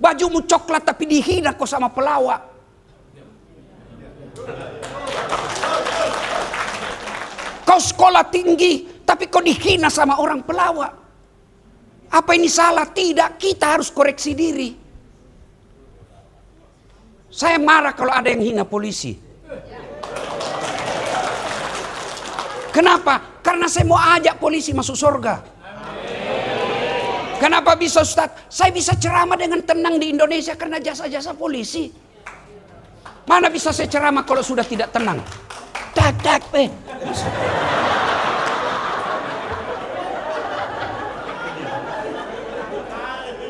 Bajumu coklat tapi dihina kau sama pelawak. Kau sekolah tinggi tapi kau dihina sama orang pelawak. Apa ini salah? Tidak, kita harus koreksi diri. Saya marah kalau ada yang hina polisi. Kenapa? Karena saya mau ajak polisi masuk surga. Kenapa bisa Ustaz? Saya bisa ceramah dengan tenang di Indonesia karena jasa-jasa polisi. Mana bisa saya ceramah kalau sudah tidak tenang?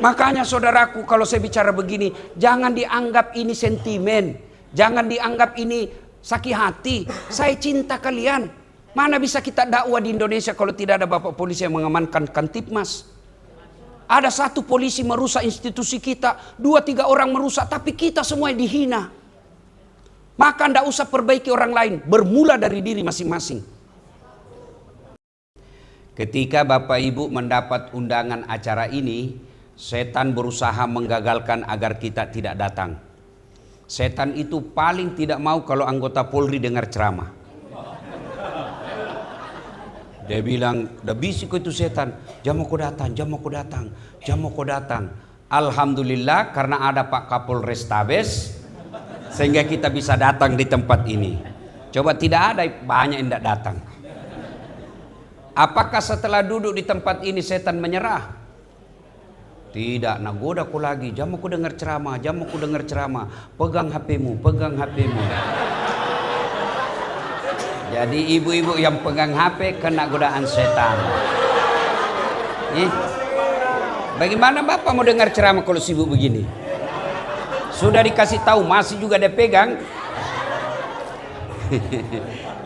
Makanya saudaraku, kalau saya bicara begini, jangan dianggap ini sentimen. Jangan dianggap ini sakit hati. Saya cinta kalian. Mana bisa kita dakwah di Indonesia kalau tidak ada bapak polisi yang mengamankan Kantipmas? Ada satu polisi merusak institusi kita, 2-3 orang merusak, tapi kita semua dihina. Maka tidak usah perbaiki orang lain, bermula dari diri masing-masing. Ketika Bapak Ibu mendapat undangan acara ini, setan berusaha menggagalkan agar kita tidak datang. Setan itu paling tidak mau kalau anggota Polri dengar ceramah. Dia bilang, "Dah bisik itu setan, jam aku datang, jam aku datang, jam aku datang." Alhamdulillah karena ada Pak Kapolres Tabes, sehingga kita bisa datang di tempat ini. Coba tidak ada, banyak yang tidak datang. Apakah setelah duduk di tempat ini setan menyerah? Tidak, nagoda aku lagi, jam aku dengar ceramah, jam aku dengar ceramah. Pegang HP-mu, pegang HP-mu. Jadi ibu-ibu yang pegang HP kena godaan setan. Bagaimana Bapak mau dengar ceramah kalau sibuk begini? Sudah dikasih tahu masih juga dia pegang.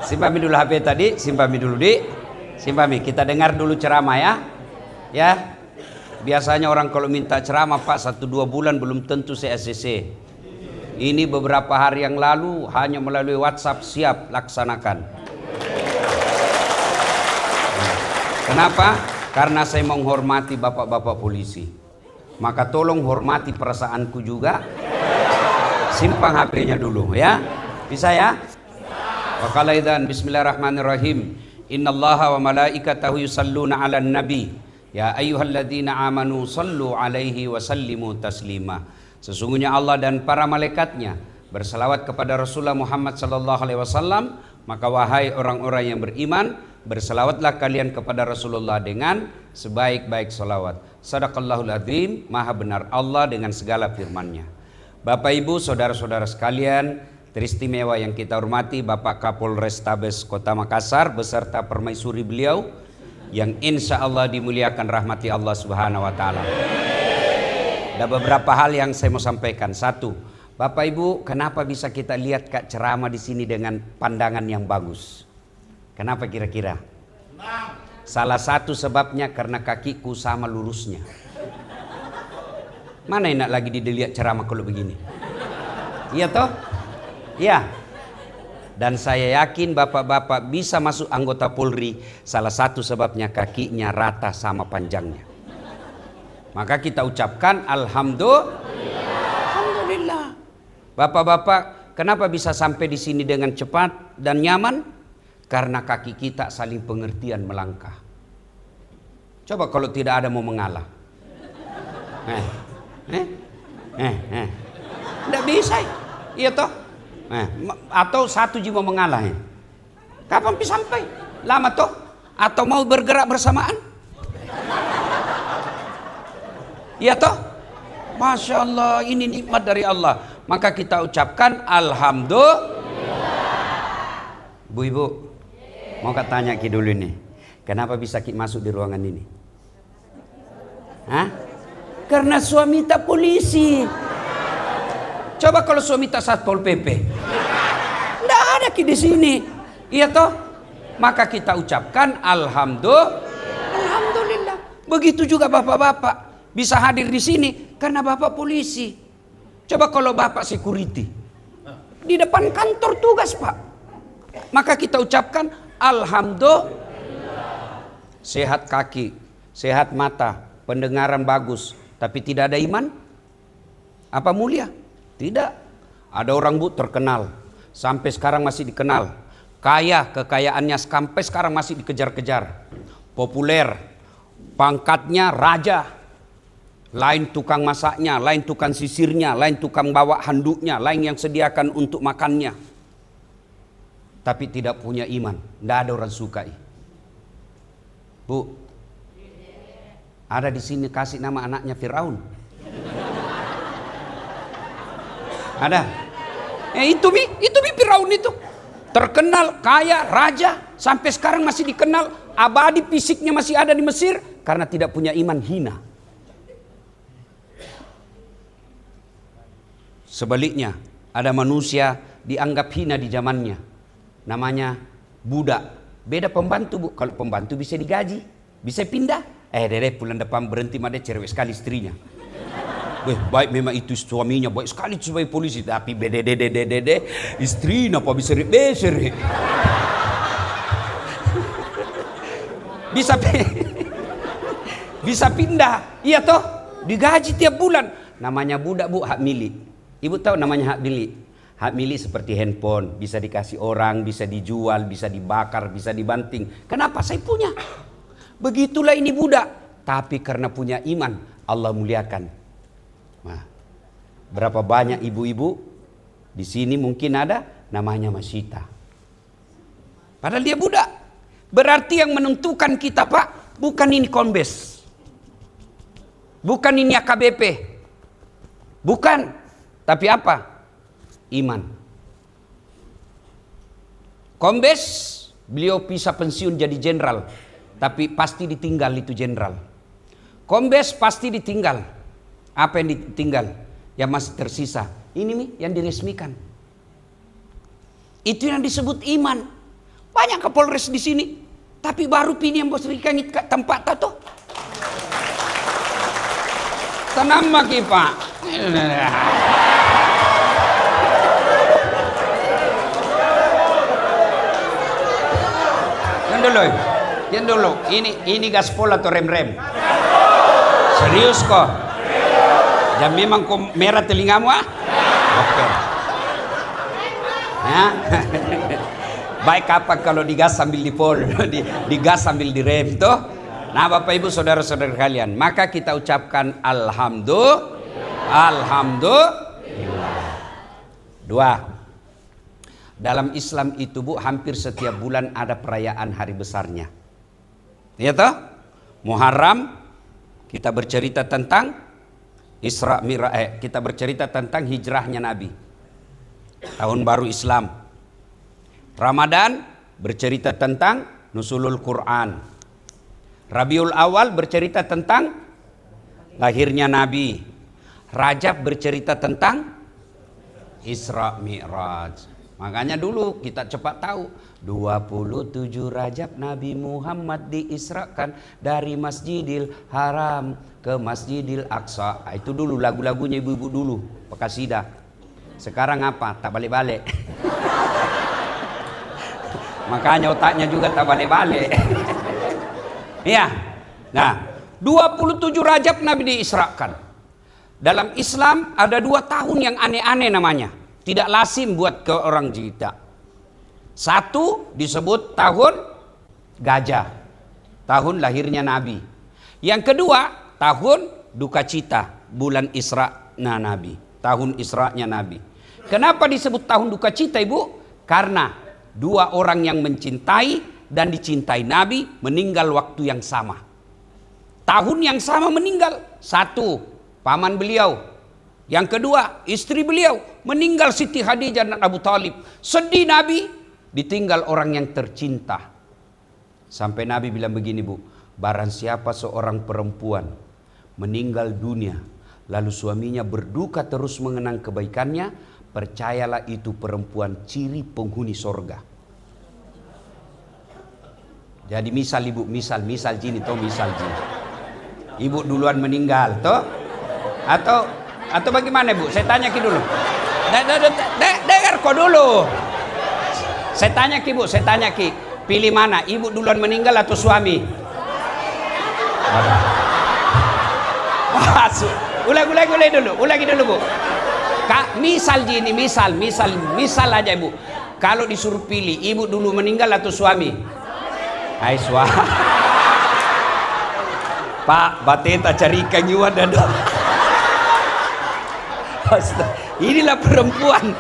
Simpami dulu HP tadi, simpami dulu simpami. Kita dengar dulu ceramah ya. Ya. Biasanya orang kalau minta ceramah Pak 1-2 bulan belum tentu saya ACC. Ini beberapa hari yang lalu hanya melalui WhatsApp, siap laksanakan. Kenapa? Karena saya menghormati bapak-bapak polisi. Maka tolong hormati perasaanku juga. Simpang HP-nya dulu ya. Bisa ya? Wa qala idzan bismillahirrahmanirrahim. Innallaha wa malaikatahu yusalluna 'alan nabi. Ya ayyuhalladzina amanu sallu 'alaihi wa sallimu taslima. Sesungguhnya Allah dan para malaikatnya berselawat kepada Rasulullah Muhammad sallallahu alaihi wasallam, maka wahai orang-orang yang beriman, berselawatlah kalian kepada Rasulullah dengan sebaik-baik selawat. Shadaqallahul adzim, maha benar Allah dengan segala firman-Nya. Bapak Ibu, saudara-saudara sekalian, teristimewa yang kita hormati Bapak Kapolres Tabes Kota Makassar beserta permaisuri beliau yang insya Allah dimuliakan rahmati Allah Subhanahu wa taala. Ada beberapa hal yang saya mau sampaikan. Satu, Bapak Ibu, kenapa bisa kita lihat Kak ceramah di sini dengan pandangan yang bagus? Kenapa kira-kira? Salah satu sebabnya karena kakiku sama lurusnya. Mana enak lagi dilihat ceramah kalau begini? Iya toh? Iya. Dan saya yakin bapak-bapak bisa masuk anggota Polri, salah satu sebabnya kakinya rata sama panjangnya. Maka kita ucapkan Alhamdulillah. Bapak-bapak, kenapa bisa sampai di sini dengan cepat dan nyaman? Karena kaki kita saling pengertian melangkah. Coba kalau tidak ada mau mengalah. Tidak bisa. Iya toh? Atau satu jiwa mengalah. Kapan bisa sampai? Lama toh? Atau mau bergerak bersamaan? Iya toh? Masya Allah, ini nikmat dari Allah. Maka kita ucapkan Alhamdulillah. Bu-ibu, mau tanya Ki dulu nih. Kenapa bisa Ki masuk di ruangan ini? Hah? Karena suami tak polisi. Coba kalau suami tak Satpol PP. Nggak ada Ki di sini. Iya toh? Maka kita ucapkan Alhamdulillah. Begitu juga bapak-bapak bisa hadir di sini karena bapak polisi. Coba kalau bapak security di depan kantor tugas Pak, maka kita ucapkan Alhamdulillah. Sehat kaki, sehat mata, pendengaran bagus, tapi tidak ada iman. Apa mulia? Tidak. Ada orang Bu terkenal, sampai sekarang masih dikenal. Kaya, kekayaannya sampai sekarang masih dikejar-kejar. Populer, pangkatnya raja. Lain tukang masaknya, lain tukang sisirnya, lain tukang bawa handuknya, lain yang sediakan untuk makannya. Tapi tidak punya iman, tidak ada orang sukai. Bu, ada di sini kasih nama anaknya Firaun. Ada? Itu mi Firaun itu. Terkenal, kaya, raja, sampai sekarang masih dikenal, abadi fisiknya masih ada di Mesir karena tidak punya iman, hina. Sebaliknya, ada manusia dianggap hina di zamannya. Namanya budak. Beda pembantu Bu. Kalau pembantu bisa digaji, bisa pindah. Dede bulan depan berhenti made cerewet sekali istrinya. Baik memang itu suaminya, baik sekali sebagai polisi. Tapi bede istri apa bisa beser. Bisa pindah. Iya toh, digaji tiap bulan. Namanya budak Bu, hak milik. Ibu tahu namanya hak milik? Hak milik seperti handphone, bisa dikasih orang, bisa dijual, bisa dibakar, bisa dibanting. Kenapa? Saya punya. Begitulah ini budak. Tapi karena punya iman, Allah muliakan. Nah, berapa banyak ibu-ibu di sini mungkin ada namanya Masita. Padahal dia budak. Berarti yang menentukan kita Pak, bukan ini Kombes. Bukan ini AKBP. Bukan. Tapi apa? Iman. Kombes, beliau bisa pensiun jadi jenderal, tapi pasti ditinggal itu jenderal. Kombes pasti ditinggal. Apa yang ditinggal? Yang masih tersisa. Ini nih yang diresmikan. Itu yang disebut iman. Banyak Kapolres di sini, tapi baru pilih yang bos rikan tempat tato. Tenang maki Pak. Jangan dulu. Ini gaspol atau rem-rem? Serius kok? Ya memang kok merah telingamu ah? Oke. Ya. Baik apa kalau digas sambil dipol, digas sambil direm toh? Nah Bapak Ibu saudara-saudara kalian, maka kita ucapkan alhamdulillah. Dua. Dalam Islam itu Bu, hampir setiap bulan ada perayaan hari besarnya. Ya toh? Muharram kita bercerita tentang Isra Mi'raj, kita bercerita tentang hijrahnya Nabi. Tahun baru Islam. Ramadan bercerita tentang nuzulul Quran. Rabiul Awal bercerita tentang lahirnya Nabi. Rajab bercerita tentang Isra Mi'raj. Makanya dulu kita cepat tahu 27 Rajab Nabi Muhammad diisrakan dari Masjidil Haram ke Masjidil Aqsa. Itu dulu lagu-lagunya ibu-ibu dulu, Pekasida. Sekarang apa? Tak balik-balik. Makanya otaknya juga tak balik-balik. Iya. Nah, 27 Rajab Nabi diisrakan. Dalam Islam ada 2 tahun yang aneh-aneh namanya. Tidak lazim buat ke orang kita. Satu disebut tahun gajah. Tahun lahirnya Nabi. Yang kedua, tahun duka cita. Bulan Isra'nya Nabi. Tahun Isra'nya Nabi. Kenapa disebut tahun duka cita Ibu? Karena 2 orang yang mencintai dan dicintai Nabi meninggal waktu yang sama. Tahun yang sama meninggal. Satu, paman beliau. Yang kedua, istri beliau meninggal, Siti Khadijah dan Abu Talib. Sedih Nabi, ditinggal orang yang tercinta. Sampai Nabi bilang begini Bu, barang siapa seorang perempuan meninggal dunia, lalu suaminya berduka terus mengenang kebaikannya, percayalah itu perempuan ciri penghuni sorga. Jadi misal Ibu, misal gini toh, misal gini. Ibu duluan meninggal toh, atau bagaimana Bu? Saya tanya ki dulu. Dengar kok dulu. Saya tanya ki Bu, saya tanya ki. Pilih mana? Ibu duluan meninggal atau suami? Ulangi dulu Bu. Misal gini, misal aja Ibu. Kalau disuruh pilih, ibu dulu meninggal atau suami? Hai suami. Pak, bateta carikan juga dada. Inilah perempuan.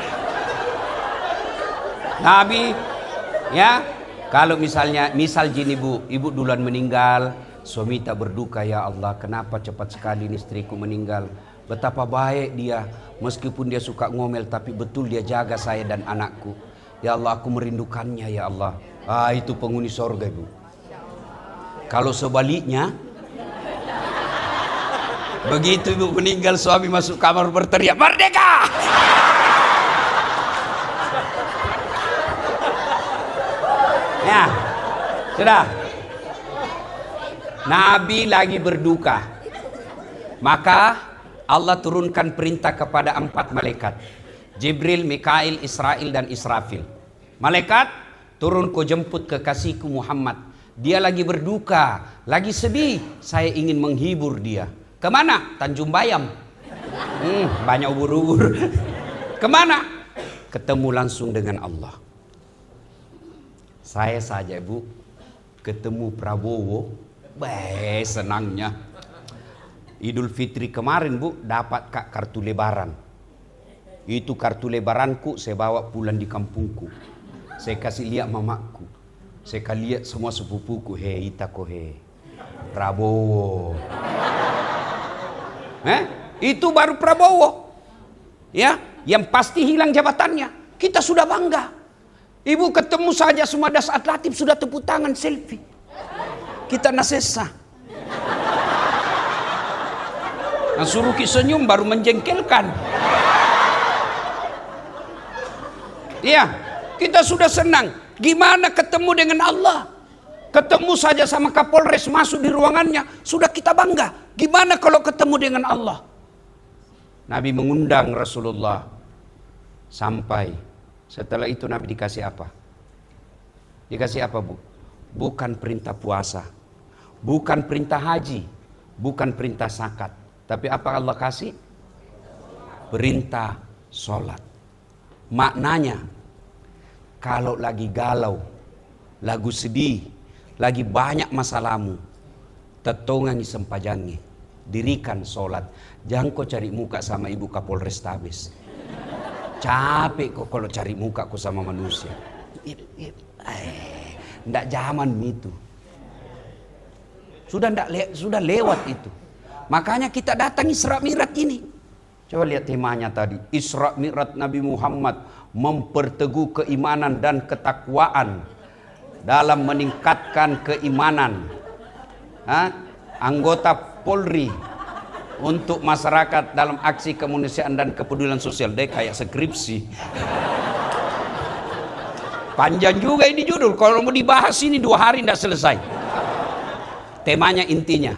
Nabi, ya, kalau misal gini Bu, ibu duluan meninggal, suami tak berduka, ya Allah, kenapa cepat sekali ini istriku meninggal? Betapa baik dia, meskipun dia suka ngomel, tapi betul dia jaga saya dan anakku. Ya Allah, aku merindukannya ya Allah. Itu penghuni sorga Ibu. Kalau sebaliknya, begitu ibu meninggal, suami masuk kamar berteriak, "Merdeka!" Ya, sudah. Nabi lagi berduka. Maka Allah turunkan perintah kepada 4 malaikat. Jibril, Mikail, Israel, dan Israfil. Malaikat, turun kau jemput kekasihku Muhammad. Dia lagi berduka, lagi sedih. Saya ingin menghibur dia. Kemana? Tanjung Bayam. Banyak ubur-ubur. Kemana? Ketemu langsung dengan Allah. Saya saja Bu, ketemu Prabowo, senangnya. Idul Fitri kemarin Bu, dapat kartu lebaran. Itu kartu lebaranku saya bawa pulang di kampungku. Saya kasih lihat mamaku. Saya lihat semua sepupuku, Prabowo. Itu baru Prabowo. Ya, yang pasti hilang jabatannya. Kita sudah bangga. Ibu ketemu saja semua Dasat Latif sudah tepuk tangan selfie. Kita nasesa. Nah, suruh senyum baru menjengkelkan. Iya, kita sudah senang. Gimana ketemu dengan Allah? Ketemu saja sama Kapolres masuk di ruangannya, sudah kita bangga. Gimana kalau ketemu dengan Allah? Nabi mengundang Rasulullah. Sampai setelah itu Nabi dikasih apa? Dikasih apa Bu? Bukan perintah puasa, bukan perintah haji, bukan perintah zakat. Tapi apa Allah kasih? Perintah sholat. Maknanya, kalau lagi galau, lagu sedih, lagi banyak masalahmu, tetongangi sempajangi, dirikan sholat. Jangan kau cari muka sama ibu Kapolres Tabes. Capek kok kalau cari muka kau sama manusia. Ndak zaman itu. Sudah lewat itu. Makanya kita datang Isra Mi'raj ini. Coba lihat temanya tadi. Isra Mi'raj Nabi Muhammad memperteguh keimanan dan ketakwaan dalam meningkatkan keimanan anggota Polri untuk masyarakat dalam aksi kemanusiaan dan kepedulian sosial. Deh kayak skripsi. Panjang juga ini judul. Kalau mau dibahas ini 2 hari tidak selesai. Temanya intinya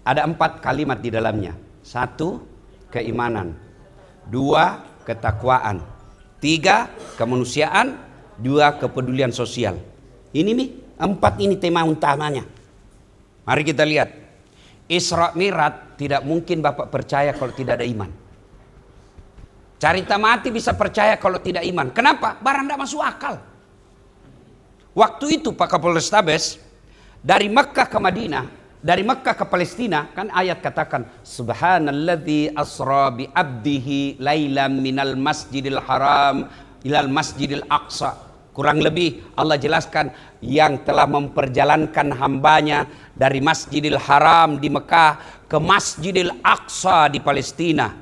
ada 4 kalimat di dalamnya. 1, keimanan. 2, ketakwaan. 3, kemanusiaan. 2, kepedulian sosial. Ini nih 4 ini tema utamanya. Mari kita lihat. Isra Mi'raj tidak mungkin Bapak percaya kalau tidak ada iman. Carita mati bisa percaya kalau tidak iman. Kenapa? Barang tidak masuk akal. Waktu itu Pak Kapolres Tabes dari Mekkah ke Madinah, dari Mekkah ke Palestina, kan ayat katakan subhanalladzi asra bi abdihi lailam minal masjidil haram ilal masjidil aqsa. Kurang lebih Allah jelaskan yang telah memperjalankan hambanya dari Masjidil Haram di Mekah ke Masjidil Aqsa di Palestina.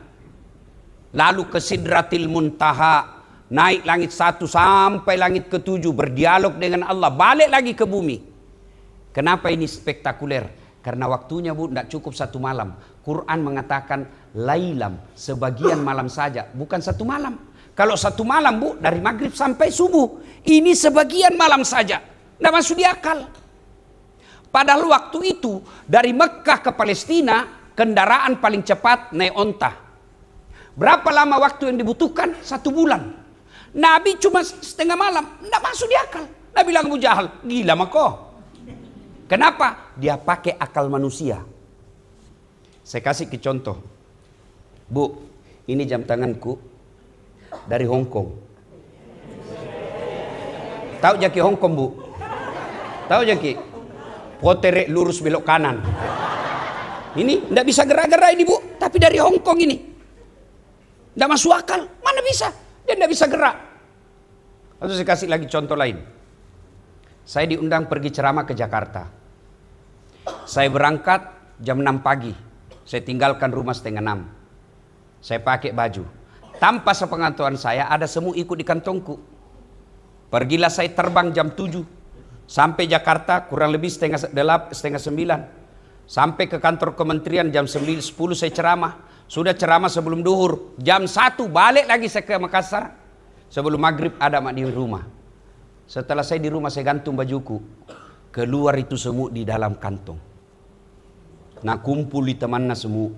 Lalu ke Sidratil Muntaha, naik langit 1 sampai langit ke-7, berdialog dengan Allah, balik lagi ke bumi. Kenapa ini spektakuler? Karena waktunya Bu, tidak cukup 1 malam. Quran mengatakan lailam, sebagian malam saja, bukan 1 malam. Kalau 1 malam Bu, dari maghrib sampai subuh. Ini sebagian malam saja. Tidak masuk di akal. Padahal waktu itu, dari Mekkah ke Palestina, kendaraan paling cepat naik onta. Berapa lama waktu yang dibutuhkan? 1 bulan. Nabi cuma setengah malam. Tidak masuk di akal. Nabi bilang Abu Jahal, gila mah kau. Kenapa? Dia pakai akal manusia. Saya kasih ke contoh. Bu, ini jam tanganku dari Hong Kong. Tahu jaki Hong Kong, Bu? Tahu jaki? Potere lurus belok kanan. Ini tidak bisa gerak-gerak ini, Bu. Tapi dari Hong Kong ini. Tidak masuk akal. Mana bisa? Dia tidak bisa gerak. Lalu saya kasih lagi contoh lain. Saya diundang pergi ceramah ke Jakarta. Saya berangkat jam 6 pagi. Saya tinggalkan rumah setengah 6. Saya pakai baju. Tanpa sepengetahuan saya ada semut ikut di kantongku. Pergilah saya terbang jam 7. Sampai Jakarta kurang lebih setengah 9. Sampai ke kantor kementerian jam 10 saya ceramah. Sudah ceramah sebelum duhur. Jam 1 balik lagi saya ke Makassar. Sebelum maghrib ada mak di rumah. Setelah saya di rumah saya gantung bajuku. Keluar itu semut di dalam kantong. Nah kumpul di temannya semut.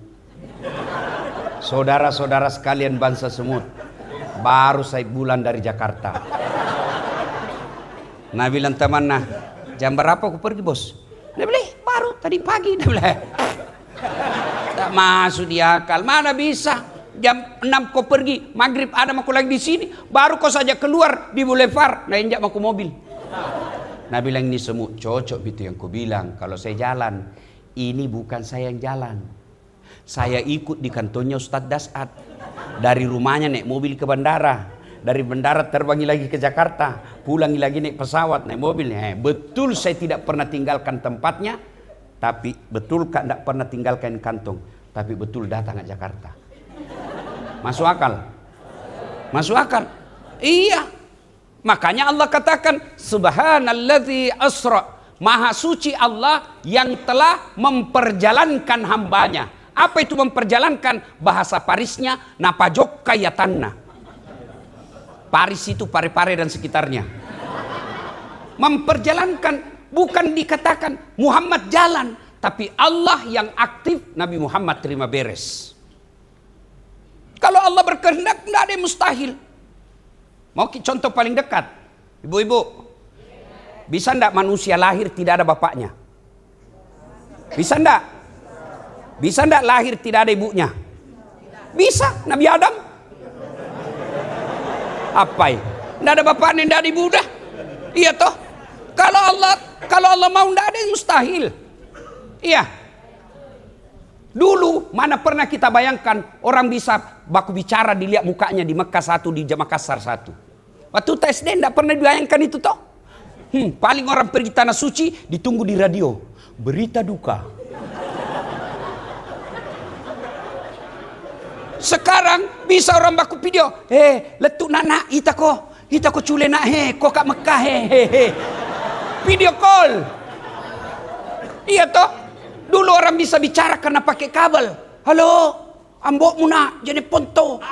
Saudara-saudara sekalian bangsa semut. Baru saya bulan dari Jakarta. Nah bilang temannya, jam berapa aku pergi bos? Dia bilang, baru tadi pagi. Dia bilang, tak masuk di akal. Mana bisa? Jam 6 kau pergi, maghrib ada aku lagi di sini. Baru kau saja keluar di boulevard. Nah injak aku mobil. Nah bilang ini semut cocok itu yang kau bilang. Kalau saya jalan, ini bukan saya yang jalan. Saya ikut di kantornya Ustadz Dasat. Dari rumahnya naik mobil ke bandara. Dari bandara terbangi lagi ke Jakarta. Pulangi lagi naik pesawat, naik mobil. Betul saya tidak pernah tinggalkan tempatnya. Tapi betul tidak pernah tinggalkan kantong. Tapi betul datang ke Jakarta. Masuk akal? Masuk akal? Iya. Makanya Allah katakan Subhanalladzi asra. Maha suci Allah yang telah memperjalankan hambanya. Apa itu memperjalankan? Bahasa Parisnya napajok kayatanna. Paris itu pare-pare dan sekitarnya. Memperjalankan, bukan dikatakan Muhammad jalan, tapi Allah yang aktif, Nabi Muhammad terima beres. Kalau Allah berkehendak tidak ada yang mustahil. Mau contoh paling dekat, ibu-ibu, bisa ndak manusia lahir tidak ada bapaknya? Bisa ndak? Bisa ndak lahir tidak ada ibunya? Bisa, Nabi Adam. Apa ya? Tidak ada bapaknya, tidak ada ibu dah. Iya toh. Kalau Allah mau tidak ada yang mustahil. Iya. Dulu mana pernah kita bayangkan orang bisa baku bicara dilihat mukanya di Mekah satu, di Makassar satu. Waktu tes SD tidak pernah dibayangkan itu toh. Paling orang pergi tanah suci ditunggu di radio. Berita duka. Sekarang bisa orang baku video. Letuk nak itako cule nak kok kat Mekah video call. Iya toh. Dulu orang bisa bicara karena pakai kabel. Halo, ambokmu nak jadi ponto.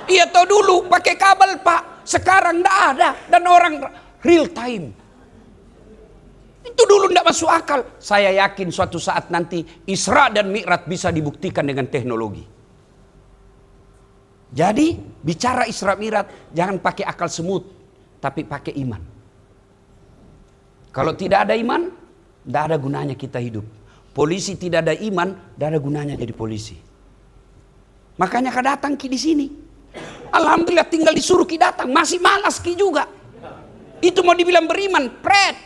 Iya toh dulu pakai kabel pak. Sekarang ndak ada dan orang real time. Itu dulu ndak masuk akal. Saya yakin suatu saat nanti Isra dan Mi'raj bisa dibuktikan dengan teknologi. Jadi bicara Isra Mi'raj jangan pakai akal semut, tapi pakai iman. Kalau tidak ada iman, tidak ada gunanya kita hidup. Polisi tidak ada iman, tidak ada gunanya jadi polisi. Makanya kau datang ki di sini. Alhamdulillah tinggal disuruh ki datang, masih malas ki juga. Itu mau dibilang beriman, pret.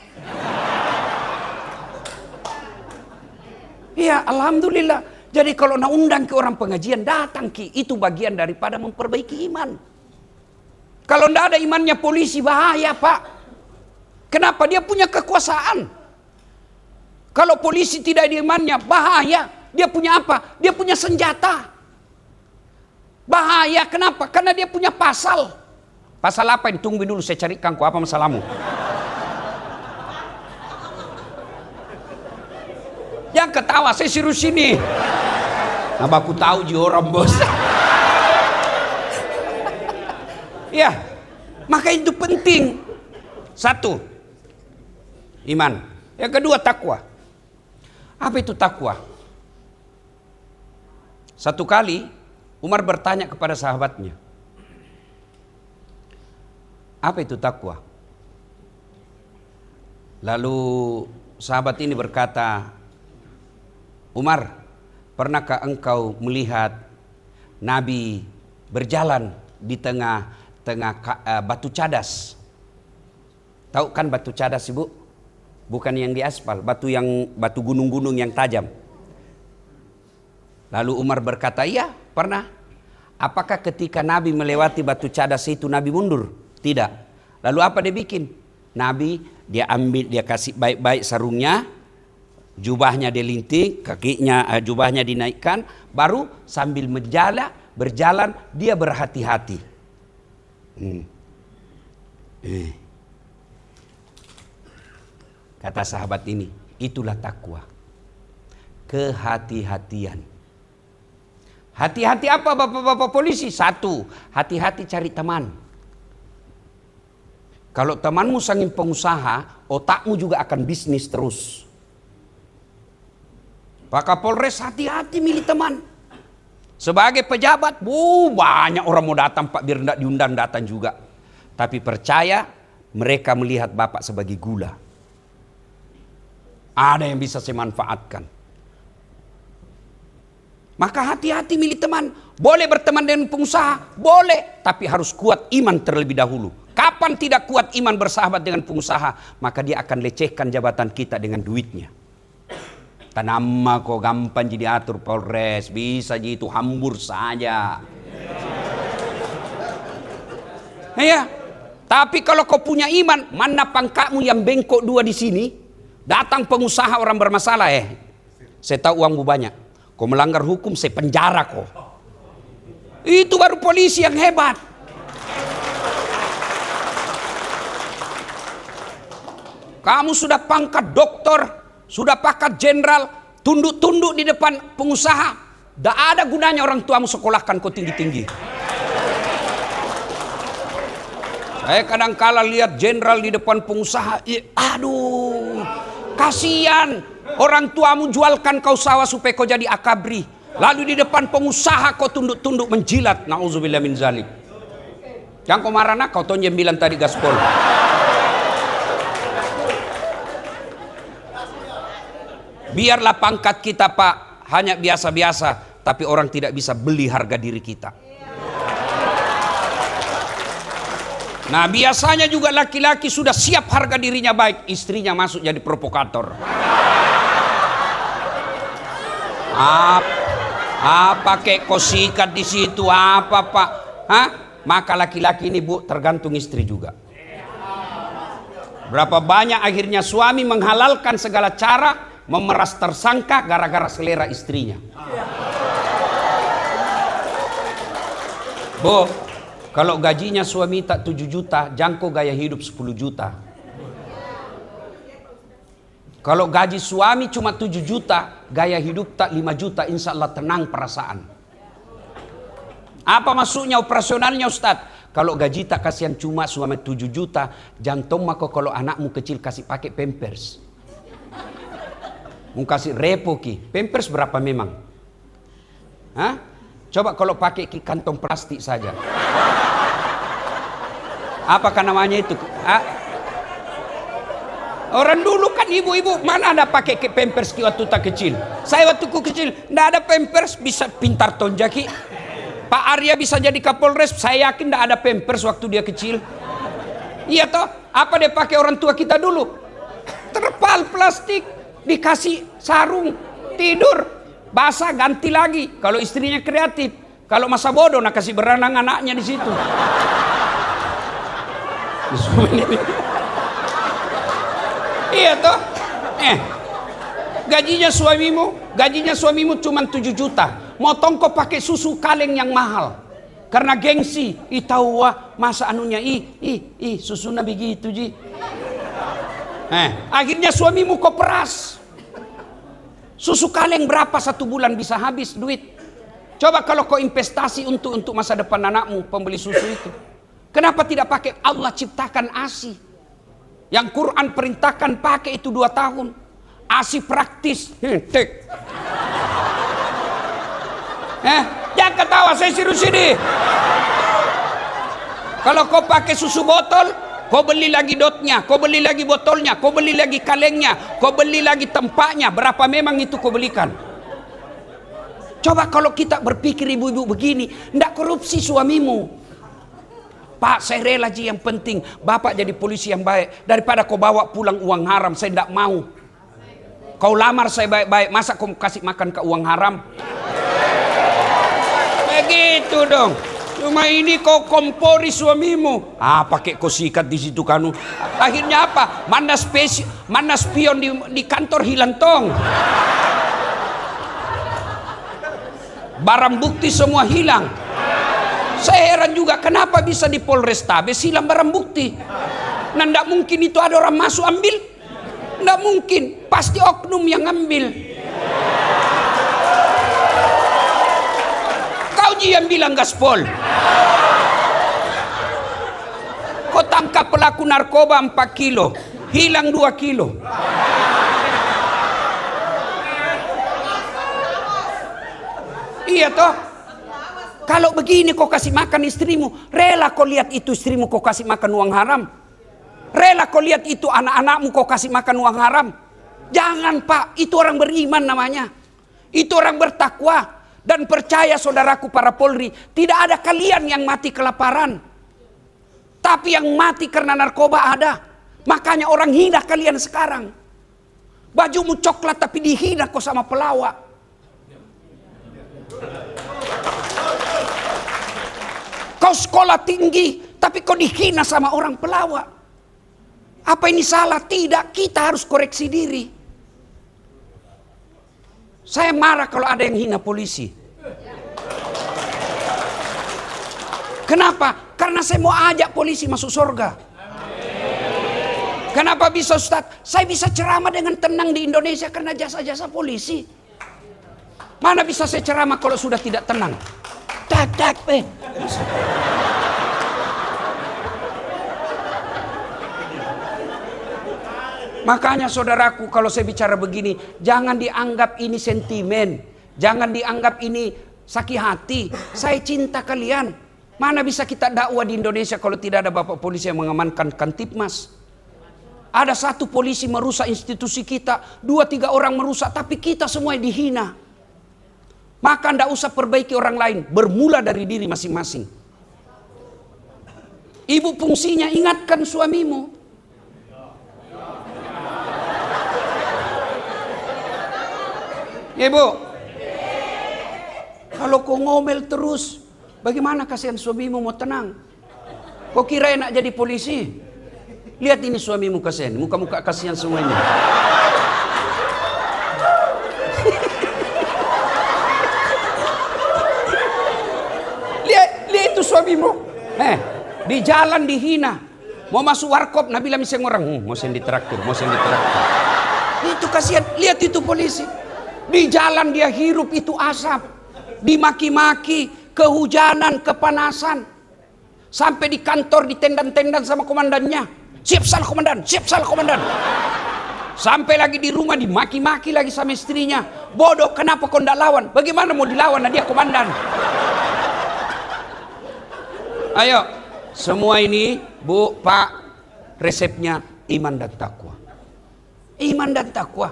Iya, alhamdulillah. Jadi kalau nak undang ke orang pengajian, datang ki. Itu bagian daripada memperbaiki iman. Kalau tidak ada imannya polisi, bahaya pak. Kenapa? Dia punya kekuasaan. Kalau polisi tidak ada imannya, bahaya. Dia punya apa? Dia punya senjata. Bahaya, kenapa? Karena dia punya pasal. Pasal apa ini? Tunggu dulu, saya carikan kau apa masalahmu. Jangan ketawa, saya serius sini. Nah, aku tahu orang bos. Ya, maka itu penting. Satu, iman. Yang kedua, takwa. Apa itu takwa? Satu kali Umar bertanya kepada sahabatnya, apa itu takwa? Lalu sahabat ini berkata, Umar, Pernahkah engkau melihat Nabi berjalan di tengah-tengah batu cadas? Tahu kan batu cadas, Ibu? Bukan yang di aspal, batu gunung-gunung yang tajam. Lalu Umar berkata, iya pernah. Apakah ketika Nabi melewati batu cadas itu Nabi mundur? Tidak. Lalu apa dia bikin? Nabi dia kasih baik-baik sarungnya, jubahnya dilinting, kakinya jubahnya dinaikkan, baru sambil berjalan dia berhati-hati. Kata sahabat ini, itulah takwa. Kehati-hatian. Hati-hati apa bapak-bapak polisi? Satu, hati-hati cari teman. Kalau temanmu sangin pengusaha, otakmu juga akan bisnis terus. Pak Kapolres hati-hati milih teman. Sebagai pejabat, banyak orang mau datang Pak, biar tidak diundang datang juga. Tapi percaya, mereka melihat Bapak sebagai gula. Ada yang bisa saya manfaatkan. Maka hati-hati milih teman. Boleh berteman dengan pengusaha, boleh. Tapi harus kuat iman terlebih dahulu. Kapan tidak kuat iman bersahabat dengan pengusaha, maka dia akan lecehkan jabatan kita dengan duitnya. Tanama kok gampang jadi atur Polres, bisa jadi itu hambur saja. Ya, tapi kalau kau punya iman, mana pangkatmu yang bengkok dua di sini, datang pengusaha orang bermasalah, saya tahu uangmu banyak. Kau melanggar hukum, saya penjara kau. Itu baru polisi yang hebat. Kamu sudah pangkat doktor, sudah pangkat jenderal, tunduk-tunduk di depan pengusaha. Tidak ada gunanya orang tuamu sekolahkan kau tinggi-tinggi. Saya kadang-kala lihat jenderal di depan pengusaha, aduh, kasihan. Orang tuamu jualkan kau sawah supaya kau jadi akabri. Lalu di depan pengusaha kau tunduk-tunduk menjilat. Na'udzubillah min zalik. Yang kau marah nak, kau tonjem bilang tadi gaspol. Biarlah pangkat kita Pak hanya biasa-biasa, tapi orang tidak bisa beli harga diri kita. Nah biasanya juga laki-laki sudah siap harga dirinya baik, istrinya masuk jadi provokator. Apa kek kau sikat di situ apa Pak? Hah? Maka laki-laki ini Bu tergantung istri juga. Berapa banyak akhirnya suami menghalalkan segala cara memeras tersangka gara-gara selera istrinya. Bu, kalau gajinya suami tak 7 juta, jangkau gaya hidup 10 juta. Kalau gaji suami cuma 7 juta, gaya hidup tak 5 juta, insya Allah tenang perasaan. Apa maksudnya operasionalnya Ustadz? Kalau gaji tak kasihan cuma suami 7 juta, jantung maka kalau anakmu kecil kasih pakai pampers. Mau kasih repo ki, pampers berapa memang? Hah? Coba kalau pakai ki kantong plastik saja. Apakah namanya itu? Orang dulu kan ibu-ibu mana ada pakai pampers waktu tak kecil. Saya waktu ku kecil tidak ada pampers, bisa pintar tonjaki. Pak Arya bisa jadi Kapolres, saya yakin tidak ada pampers waktu dia kecil. Iya toh? Apa dia pakai orang tua kita dulu? Terpal plastik, dikasih sarung, tidur, basah ganti lagi. Kalau istrinya kreatif, kalau masa bodoh nak kasih berenang anaknya di situ. Iya toh? Gajinya suamimu cuma 7 juta. Motong kau pakai susu kaleng yang mahal. Karena gengsi. Tahu wah masa anunya susunya begitu ji. Akhirnya suamimu kau peras. Susu kaleng berapa satu bulan bisa habis duit. Coba kalau kau investasi untuk masa depan anakmu pembeli susu itu. Kenapa tidak pakai Allah ciptakan ASI? Yang Quran perintahkan pakai itu 2 tahun. ASI praktis. Jangan ketawa, saya serius ini. Kalau kau pakai susu botol, kau beli lagi dotnya, kau beli lagi botolnya, kau beli lagi kalengnya, kau beli lagi tempatnya. Berapa memang itu kau belikan? Coba kalau kita berpikir ibu-ibu begini, ndak korupsi suamimu. Pak, saya rela Ji, yang penting Bapak jadi polisi yang baik. Daripada kau bawa pulang uang haram, saya ndak mau. Kau lamar saya baik-baik, masa kau kasih makan ke uang haram? Begitu dong. Cuma ini kau kompori suamimu. Pakai kau sikat di situ kanu. Akhirnya apa? Mana spion di kantor hilang tong. Barang bukti semua hilang. Saya heran juga kenapa bisa di Polrestabes hilang barang bukti. Nah, ndak mungkin itu ada orang masuk ambil. Ndak mungkin. Pasti oknum yang ngambil. Kau yang bilang gaspol. Kau tangkap pelaku narkoba 4 kilo, hilang 2 kilo. Iya toh? Kalau begini kau kasih makan istrimu, rela kau lihat itu istrimu kau kasih makan uang haram? Rela kau lihat itu anak-anakmu kau kasih makan uang haram? Jangan Pak, itu orang beriman namanya. Itu orang bertakwa. Dan percaya saudaraku para Polri, tidak ada kalian yang mati kelaparan. Tapi yang mati karena narkoba ada. Makanya orang hina kalian sekarang. Bajumu coklat tapi dihina kau sama pelawak. Kau sekolah tinggi tapi kau dihina sama orang pelawak. Apa ini salah? Tidak, kita harus koreksi diri. Saya marah kalau ada yang hina polisi. Kenapa? Karena saya mau ajak polisi masuk surga. Kenapa bisa Ustaz? Saya bisa ceramah dengan tenang di Indonesia karena jasa-jasa polisi. Mana bisa saya ceramah kalau sudah tidak tenang? Makanya saudaraku, kalau saya bicara begini, jangan dianggap ini sentimen, jangan dianggap ini sakit hati. Saya cinta kalian. Mana bisa kita dakwah di Indonesia kalau tidak ada bapak polisi yang mengamankan Kantipmas? Ada satu polisi merusak institusi kita, 2-3 orang merusak, tapi kita semua dihina. Maka tidak usah perbaiki orang lain, bermula dari diri masing-masing. Ibu fungsinya ingatkan suamimu. Ibu, kalau kau ngomel terus, bagaimana kasihan suamimu mau tenang? Kau kira enak jadi polisi? Lihat ini suamimu kasihan, muka-muka kasihan semuanya. lihat itu suamimu. Di jalan dihina. Mau masuk warkop, Nabila miseng orang, mau sen ditraktir, mau sen ditraktir. Itu kasihan, lihat itu polisi. Di jalan dia hirup itu asap, dimaki-maki, kehujanan, kepanasan. Sampai di kantor ditendang-tendang sama komandannya. Siap salah komandan, siap salah komandan. Sampai lagi di rumah dimaki-maki lagi sama istrinya. Bodoh, kenapa kau tidak lawan? Bagaimana mau dilawan? Nah, dia komandan. Ayo, semua ini Bu, Pak, resepnya iman dan takwa. Iman dan takwa.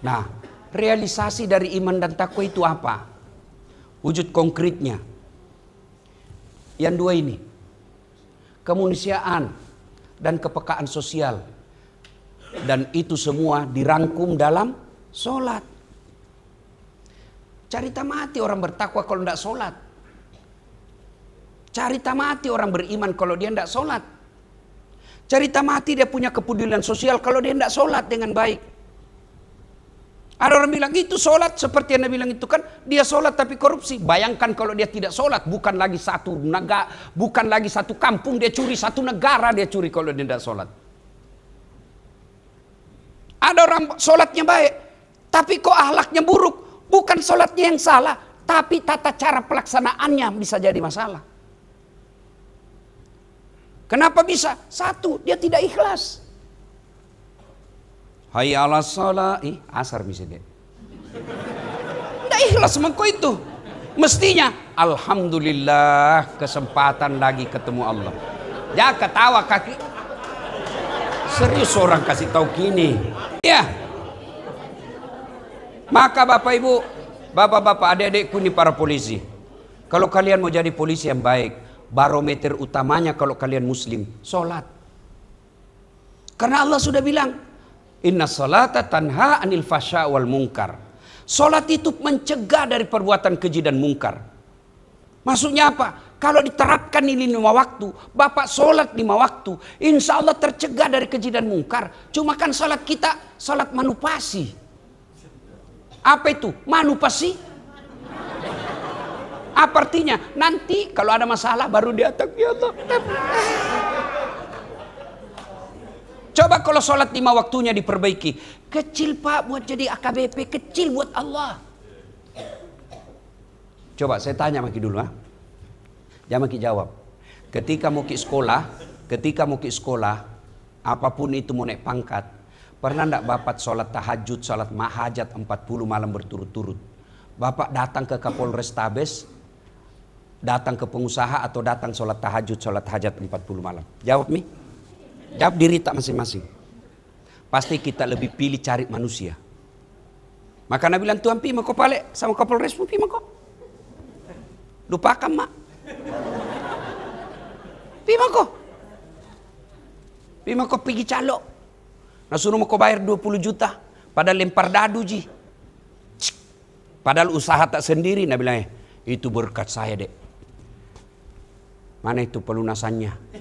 Nah, realisasi dari iman dan takwa itu apa? Wujud konkretnya. Yang dua ini. Kemanusiaan dan kepekaan sosial. Dan itu semua dirangkum dalam sholat. Carita mati orang bertakwa kalau tidak sholat. Carita mati orang beriman kalau dia tidak sholat. Carita mati dia punya kepedulian sosial kalau dia tidak sholat dengan baik. Ada orang bilang itu sholat seperti yang Anda bilang itu kan dia sholat tapi korupsi. Bayangkan kalau dia tidak sholat, bukan lagi satu negara, bukan lagi satu kampung dia curi, satu negara dia curi kalau dia tidak sholat. Ada orang sholatnya baik, tapi kok akhlaknya buruk. Bukan sholatnya yang salah, tapi tata cara pelaksanaannya bisa jadi masalah. Kenapa bisa? Satu, dia tidak ikhlas. Hayya 'alas shalah, asar misalnya. Tidak ikhlas mengko itu. Mestinya alhamdulillah kesempatan lagi ketemu Allah. Ya ketawa kaki. Serius orang kasih tahu gini. Ya. Maka Bapak Ibu, Bapak-bapak, adik-adikku ini para polisi. Kalau kalian mau jadi polisi yang baik, barometer utamanya kalau kalian muslim, sholat. Karena Allah sudah bilang, inna sholata tanha anil fasya wal munkar. Sholat itu mencegah dari perbuatan keji dan mungkar. Maksudnya apa? Kalau diterapkan ini 5 waktu, Bapak sholat 5 waktu, insya Allah tercegah dari keji dan mungkar. Cuma kan sholat kita, sholat manupasi. Apa itu? Manupasi? Apa artinya? Nanti kalau ada masalah baru dia ya Allah. Coba kalau sholat 5 waktunya diperbaiki. Kecil Pak buat jadi AKBP, kecil buat Allah. Coba saya tanya maki dulu. Jangan maki jawab. Ketika mau ke sekolah, apapun itu mau naik pangkat, pernah enggak Bapak sholat tahajud, sholat mahajat 40 malam berturut-turut? Bapak datang ke Kapolres Tabes, datang ke pengusaha atau datang sholat tahajud, sholat hajat 40 malam? Jawab nih. Jawab diri tak masing-masing. Pasti kita lebih pilih cari manusia. Maka Nabi bilang, Tuhan pi mako pale sama Kapolres pi mako. Lupakan mak. Pi mako pergi calo. Nah suruh mako bayar 20 juta. Padahal lempar dadu ji. Padahal usaha tak sendiri. Nabi bilang, itu berkat saya dek. Mana itu pelunasannya?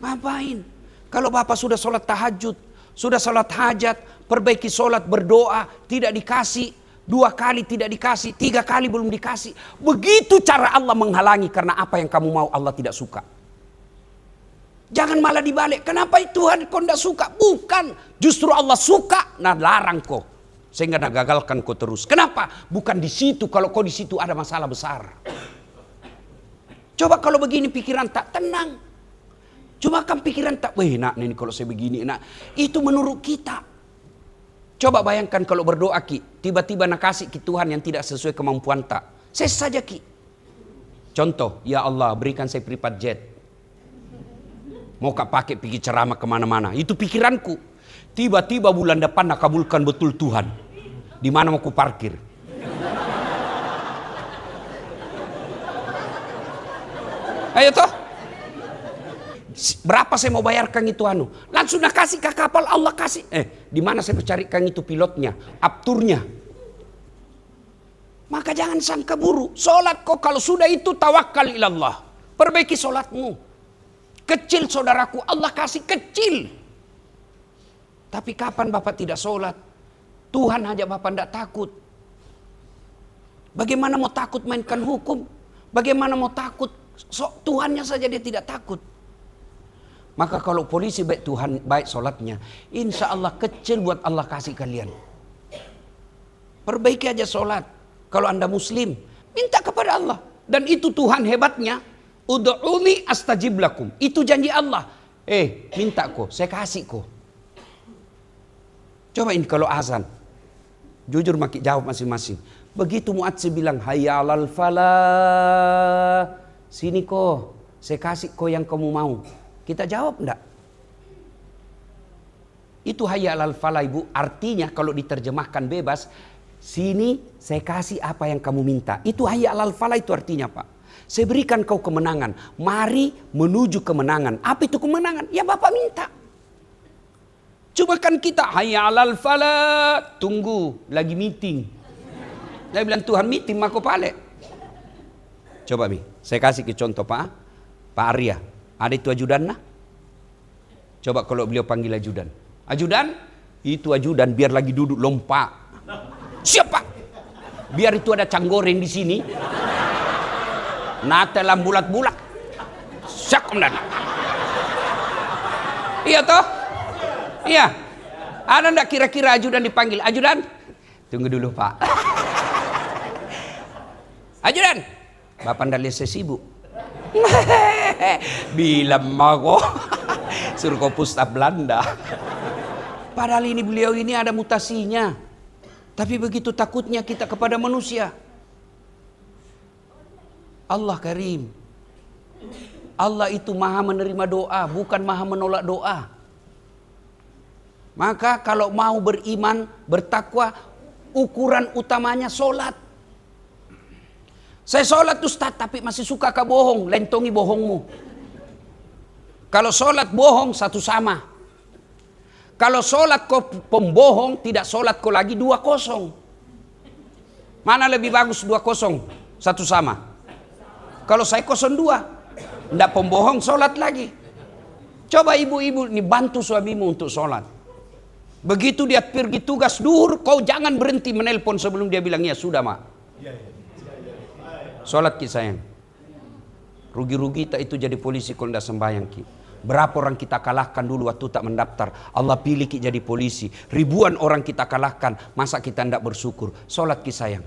Ngapain? Kalau Bapak sudah sholat tahajud, sudah sholat hajat, perbaiki sholat, berdoa, tidak dikasih, 2 kali tidak dikasih, 3 kali belum dikasih. Begitu cara Allah menghalangi karena apa yang kamu mau Allah tidak suka. Jangan malah dibalik. Kenapa Tuhan kau tidak suka? Bukan. Justru Allah suka, nah larang kau. Sehingga nak gagalkan kau terus. Kenapa? Bukan di situ. Kalau kau di situ ada masalah besar. Coba kalau begini pikiran tak tenang. Cuma kan pikiran tak, weh nak ini kalau saya begini nak. Itu menurut kita. Coba bayangkan kalau berdoa ki, tiba-tiba nak kasih ki Tuhan yang tidak sesuai kemampuan tak. Saya saja ki. Contoh, ya Allah berikan saya private jet. Mau kak pakai pergi ceramah kemana-mana. Itu pikiranku. Tiba-tiba bulan depan nak kabulkan betul Tuhan. Di mana mau ku parkir? Ayo toh. Berapa saya mau bayarkan itu anu? Langsung nak kasih ke kapal Allah kasih. Di mana saya carikan itu pilotnya, apturnya? Maka jangan sangka buruk. Solat kok kalau sudah itu tawakal ilallah. Perbaiki solatmu. Kecil saudaraku, Allah kasih kecil. Tapi kapan Bapak tidak solat? Tuhan aja Bapak tidak takut. Bagaimana mau takut mainkan hukum? Bagaimana mau takut? Tuhannya saja dia tidak takut. Maka kalau polisi baik Tuhan, baik solatnya, insya Allah kecil buat Allah kasih kalian. Perbaiki aja solat. Kalau Anda muslim, minta kepada Allah. Dan itu Tuhan hebatnya. Ud'uni astajib lakum. Itu janji Allah. Minta kok, saya kasih kok. Coba ini kalau azan. Jujur maki jawab masing-masing. Begitu muadzin bilang, hayya 'alal falah. Sini kok, saya kasih kok yang kamu mau. Kita jawab enggak? Itu hayya 'alal falah ibu. Artinya kalau diterjemahkan bebas, sini saya kasih apa yang kamu minta. Itu hayya 'alal falah itu artinya Pak. Saya berikan kau kemenangan. Mari menuju kemenangan. Apa itu kemenangan? Ya Bapak minta. Cuma kan kita hayya 'alal falah. Tunggu lagi meeting. Dia bilang Tuhan meeting mako pale. Coba Mi, saya kasih ke contoh Pak Arya. Ada itu ajudan nah? Coba kalau beliau panggil ajudan. Ajudan? Itu ajudan biar lagi duduk lompat. Siapa? Biar itu ada canggoreng di sini. Nate lam bulat-bulat. Siap komandan. Iya toh? Iya. Ada ndak kira-kira ajudan dipanggil? Ajudan? Tunggu dulu Pak. Ajudan. Bapak ndak lihat saya sibuk. Bilang mako. Suruh kau pusta Belanda. Padahal ini beliau ini ada mutasinya. Tapi begitu takutnya kita kepada manusia. Allah Karim. Allah itu maha menerima doa, bukan maha menolak doa. Maka kalau mau beriman, bertakwa, ukuran utamanya sholat. Saya sholat Ustaz, tapi masih suka kau bohong, lentongi bohongmu. Kalau sholat bohong, satu sama. Kalau sholat kau pembohong, tidak sholat kau lagi 2-0. Mana lebih bagus 2-0, satu sama? Kalau saya 0-2, tidak pembohong sholat lagi. Coba ibu-ibu ini bantu suamimu untuk sholat. Begitu dia pergi tugas duhur, kau jangan berhenti menelpon sebelum dia bilang ya sudah mak. Sholat ki sayang. Rugi-rugi tak itu jadi polisi kalau tidak sembahyang ki. Berapa orang kita kalahkan dulu waktu tak mendaftar. Allah pilih ki jadi polisi. Ribuan orang kita kalahkan. Masa kita tidak bersyukur. Sholat ki sayang.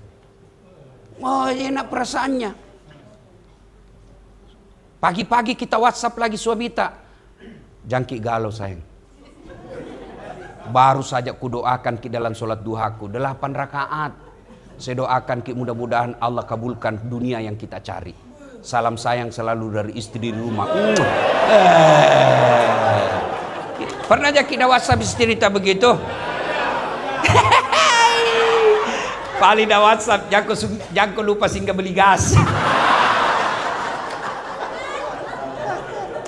Oh enak perasaannya. Pagi-pagi kita WhatsApp lagi suami tak. Jangkik galau sayang. Baru saja kudoakan ki dalam sholat duhaku 8 rakaat. Saya doakan ki mudah-mudahan Allah kabulkan dunia yang kita cari. Salam sayang selalu dari istri di rumah. Pernah aja kita WhatsApp istri tak begitu? Paling dah WhatsApp, jangan lupa singgah beli gas.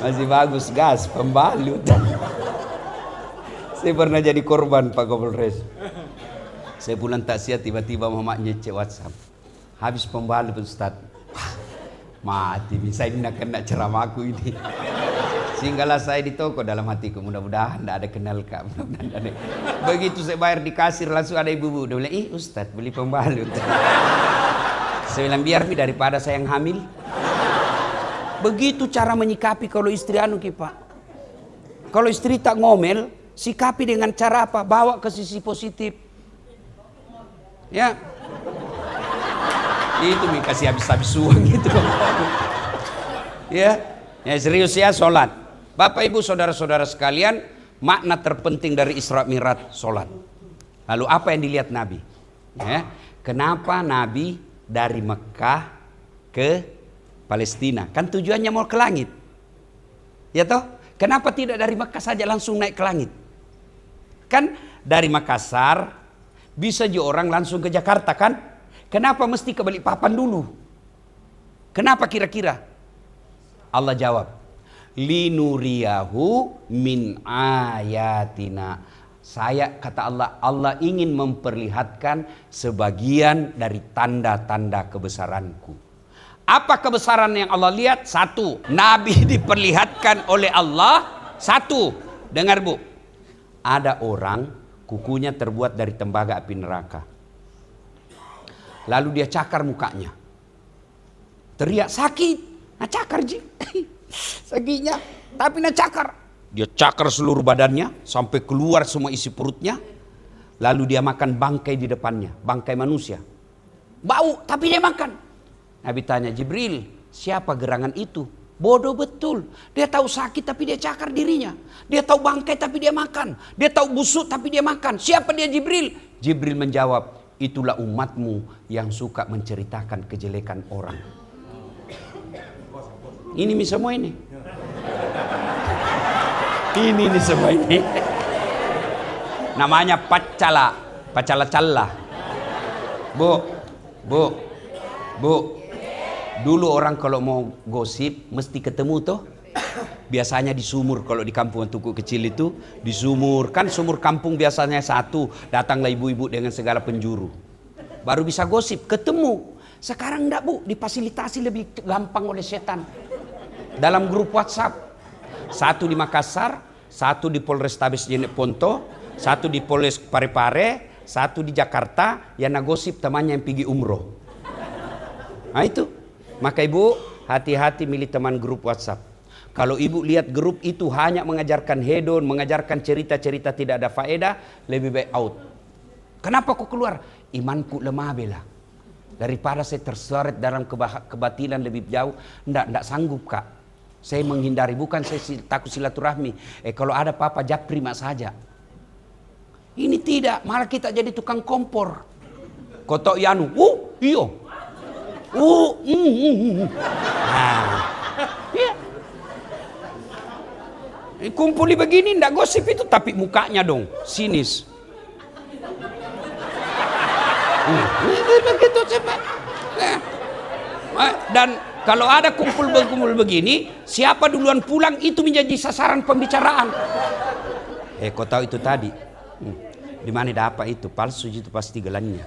Masih bagus gas, pembalut. Saya pernah jadi korban Pak Kapolres. Saya pulang taksiat tiba-tiba mamanya cek WhatsApp. Habis pembalut Ustaz. Mati, saya ini nak kena ceramahku ini. Singgahlah saya di toko dalam hatiku. Mudah-mudahan tidak ada kenal kak. Begitu saya bayar di kasir langsung ada ibu-ibu. Dia bilang, ih Ustaz beli pembalut. Saya bilang biar daripada saya yang hamil. Begitu cara menyikapi kalau istri anu ki Pak. Kalau istri tak ngomel, sikapi dengan cara apa? Bawa ke sisi positif. Ya. Itu kasih habis-habis uang gitu. Ya, serius ya sholat. Bapak ibu saudara-saudara sekalian, makna terpenting dari Isra Mi'raj sholat. Lalu apa yang dilihat Nabi? Ya, kenapa Nabi dari Mekah ke Palestina? Kan tujuannya mau ke langit. Ya toh? Kenapa tidak dari Mekah saja langsung naik ke langit? Kan dari Makassar bisa juga orang langsung ke Jakarta kan? Kenapa mesti ke Balikpapan dulu? Kenapa kira-kira? Allah jawab, linuriyahu min ayatina. Saya kata Allah ingin memperlihatkan sebagian dari tanda-tanda kebesaranku. Apa kebesaran yang Allah lihat? 1, Nabi diperlihatkan oleh Allah. 1, dengar bu, ada orang kukunya terbuat dari tembaga api neraka. Lalu dia cakar mukanya. Teriak sakit. Nah cakar ji. Sakitnya. Tapi nah cakar. Dia cakar seluruh badannya. Sampai keluar semua isi perutnya. Lalu dia makan bangkai di depannya. Bangkai manusia. Bau tapi dia makan. Nabi tanya Jibril. Siapa gerangan itu? Bodoh betul. Dia tahu sakit tapi dia cakar dirinya. Dia tahu bangkai tapi dia makan. Dia tahu busuk tapi dia makan. Siapa dia Jibril? Jibril menjawab. Itulah umatmu yang suka menceritakan kejelekan orang. Ini semua ini. Ini semua ini. Namanya pacala-calla. Bu. Dulu orang kalau mau gosip mesti ketemu toh. Biasanya di sumur, kalau di kampung tuku kecil itu di sumur, kan sumur kampung biasanya 1, datanglah ibu-ibu dengan segala penjuru, baru bisa gosip, ketemu. Sekarang enggak bu, difasilitasi lebih gampang oleh setan. Dalam grup WhatsApp, 1 di Makassar, 1 di Polrestabes Jeneponto, 1 di Polres Parepare, 1 di Jakarta, yang nagosip temannya yang pergi umroh. Nah itu, maka ibu hati-hati milih teman grup WhatsApp. Kalau ibu lihat grup itu hanya mengajarkan hedon, mengajarkan cerita-cerita tidak ada faedah, lebih baik out. Kenapa kok keluar? Imanku lemah bela. Daripada saya terseret dalam kebatilan lebih jauh, enggak sanggup kak. Saya menghindari, bukan saya takut silaturahmi. Kalau ada apa-apa japri mak saja. Ini tidak, malah kita jadi tukang kompor. Kotok yanu, iyo. Nah, iya. Kumpuli begini ndak gosip itu, tapi mukanya dong sinis. Begitu cepat. Dan kalau ada kumpul begini, siapa duluan pulang itu menjadi sasaran pembicaraan. Kau tahu itu tadi? Di mana dapat itu? Palsu itu pasti gelannya.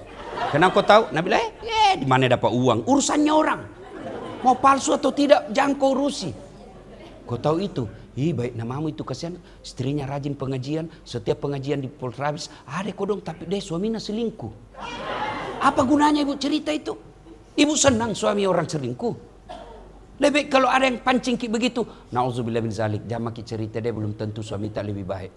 Kenapa kau tahu? Nabi bilang, di mana dapat uang? Urusannya orang. Mau palsu atau tidak, jangan kau urusi. Kau tahu itu? Baik namamu itu, kasihan istrinya rajin pengajian, setiap pengajian di Polrestabes ada kau dong, tapi dia suaminya selingkuh. Apa gunanya ibu cerita itu? Ibu senang suami orang selingkuh. Lebih kalau ada yang pancing begitu, nauzubillah min zalik, jangan makin cerita, dia belum tentu suami tak lebih baik.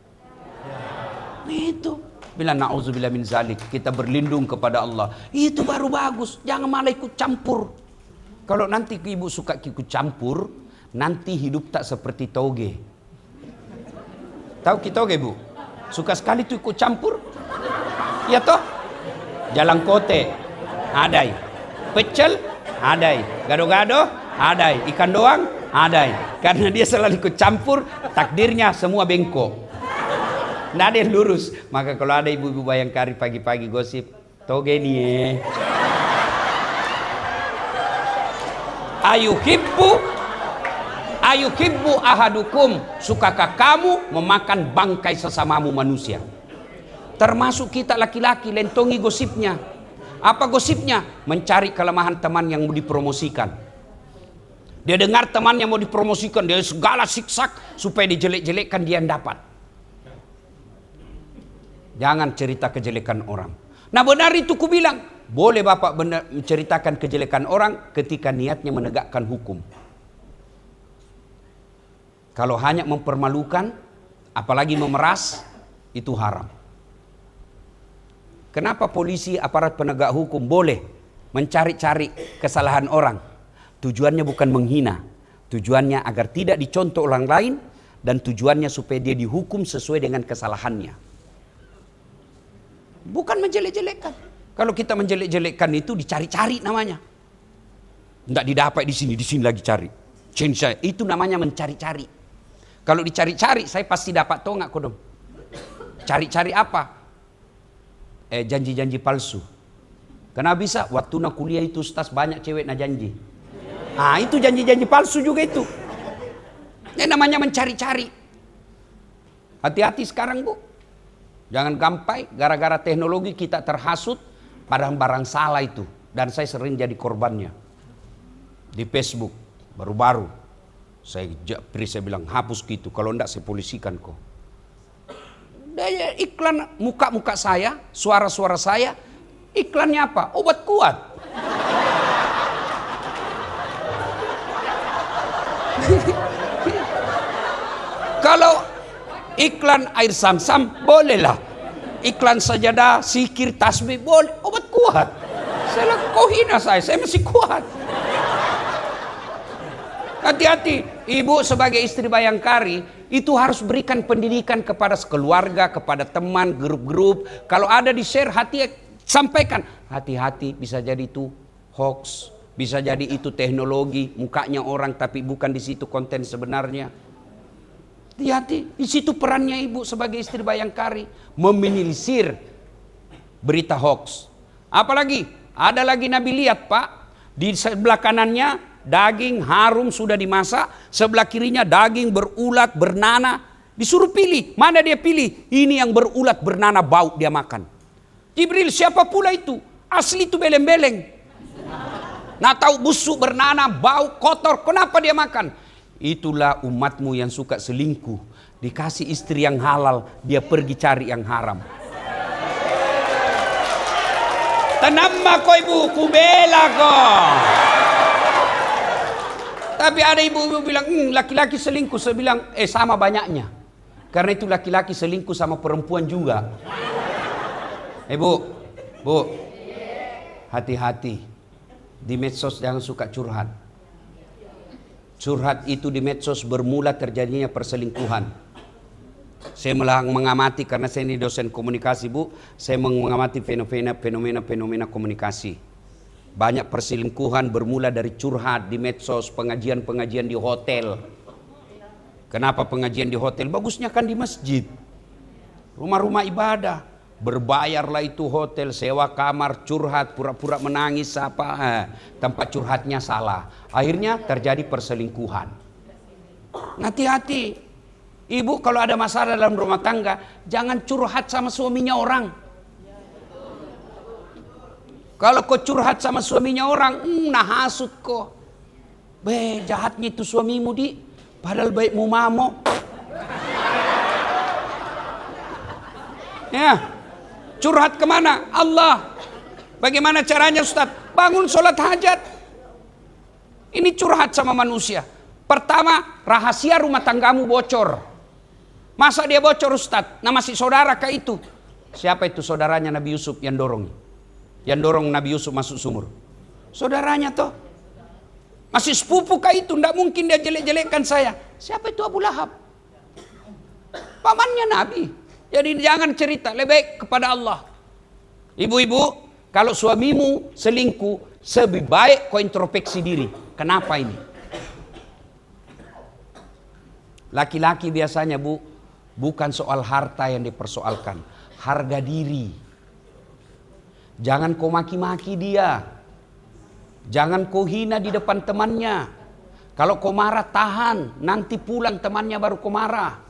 Itu bilang nauzubillah min zalik, kita berlindung kepada Allah. Itu baru bagus, jangan malah ikut campur. Kalau nanti ibu suka ikut campur, nanti hidup tak seperti toge. Tahu kita toge bu? Suka sekali tuh ikut campur. Ya toh? Jalan kote, adai. Pecel, adai. Gado-gado, adai. Ikan doang, adai. Karena dia selalu ikut campur, takdirnya semua bengkok. Nggak ada yang lurus. Maka kalau ada ibu-ibu Bayangkari pagi-pagi gosip, toge nih. Ayuhibbu ahadukum, sukakah kamu memakan bangkai sesamamu manusia? Termasuk kita laki-laki, lentongi gosipnya. Apa gosipnya? Mencari kelemahan teman yang mau dipromosikan. Dia dengar teman yang mau dipromosikan, dia segala siksak supaya dijelek-jelekkan, dia yang dapat. Jangan cerita kejelekan orang. Nah benar itu ku bilang, boleh bapak benar menceritakan kejelekan orang ketika niatnya menegakkan hukum. Kalau hanya mempermalukan, apalagi memeras, itu haram. Kenapa polisi, aparat penegak hukum boleh mencari-cari kesalahan orang? Tujuannya bukan menghina, tujuannya agar tidak dicontoh orang lain, dan tujuannya supaya dia dihukum sesuai dengan kesalahannya. Bukan menjelek-jelekkan. Kalau kita menjelek-jelekkan itu dicari-cari namanya. Tidak didapat di sini lagi cari. Itu namanya mencari-cari. Kalau dicari-cari, saya pasti dapat tongak kodong. Cari-cari apa? Janji-janji palsu. Karena bisa, waktu nak kuliah itu ustaz banyak cewek nak janji. Itu janji-janji palsu juga itu. Ini namanya mencari-cari. Hati-hati sekarang bu. Jangan gampai gara-gara teknologi kita terhasut barang-barang salah itu. Dan saya sering jadi korbannya. Di Facebook, baru-baru. Saya bilang hapus gitu, kalau enggak saya polisikan kok. Daya iklan muka-muka saya, suara-suara saya, iklannya apa? Obat kuat. Kalau iklan air Sam-Sam bolehlah. Iklan sajadah, sikir, tasbih boleh, obat kuat. Saya kau hina saya masih kuat. Hati-hati, ibu sebagai istri Bayangkari itu harus berikan pendidikan kepada keluarga, kepada teman, grup-grup. Kalau ada di share, sampaikan. Hati-hati, bisa jadi itu hoax, bisa jadi itu teknologi, mukanya orang tapi bukan di situ konten sebenarnya. Hati-hati, di situ perannya ibu sebagai istri Bayangkari, meminimalisir berita hoax. Apalagi, ada lagi Nabi lihat pak, di sebelah kanannya daging harum sudah dimasak, sebelah kirinya daging berulat, bernanah. Disuruh pilih, mana dia pilih? Ini yang berulat, bernanah, bau, dia makan. Jibril, siapa pula itu? Asli itu beleng-beleng. Nah tahu busuk, bernanah, bau, kotor, kenapa dia makan? Itulah umatmu yang suka selingkuh. Dikasih istri yang halal, dia pergi cari yang haram. Tenang kok ibu, kubela kok. Tapi ada ibu-ibu bilang, laki-laki selingkuh. Saya bilang, sama banyaknya. Karena itu laki-laki selingkuh sama perempuan juga. Bu, hati-hati. Di medsos jangan suka curhat. Curhat itu di medsos bermula terjadinya perselingkuhan. Saya mengamati, karena saya ini dosen komunikasi bu, saya mengamati fenomena komunikasi. Banyak perselingkuhan bermula dari curhat di medsos, pengajian-pengajian di hotel. Kenapa pengajian di hotel? Bagusnya kan di masjid. Rumah-rumah ibadah. Berbayarlah itu hotel, sewa kamar, curhat, pura-pura menangis, apa, tempat curhatnya salah. Akhirnya terjadi perselingkuhan. Hati-hati. Ibu kalau ada masalah dalam rumah tangga, jangan curhat sama suaminya orang. Kalau kau curhat sama suaminya orang, nah hasut kau. Jahatnya itu suamimu di, padahal baikmu mamo. Ya. Curhat kemana? Allah. Bagaimana caranya Ustaz? Bangun sholat hajat. Ini curhat sama manusia. Pertama, rahasia rumah tanggamu bocor. Masa dia bocor Ustaz? Nah masih saudara kah itu? Siapa itu saudaranya Nabi Yusuf yang dorong? Yang dorong Nabi Yusuf masuk sumur? Saudaranya toh. Masih sepupu kah itu? Tidak mungkin dia jelek-jelekkan saya. Siapa itu Abu Lahab? Pamannya Nabi. Jadi jangan cerita, lebih baik kepada Allah. Ibu-ibu, kalau suamimu selingkuh, lebih baik kau introspeksi diri. Kenapa ini? Laki-laki biasanya bukan soal harta yang dipersoalkan, harga diri. Jangan kau maki-maki dia. Jangan kau hina di depan temannya. Kalau kau marah tahan, nanti pulang temannya baru kau marah.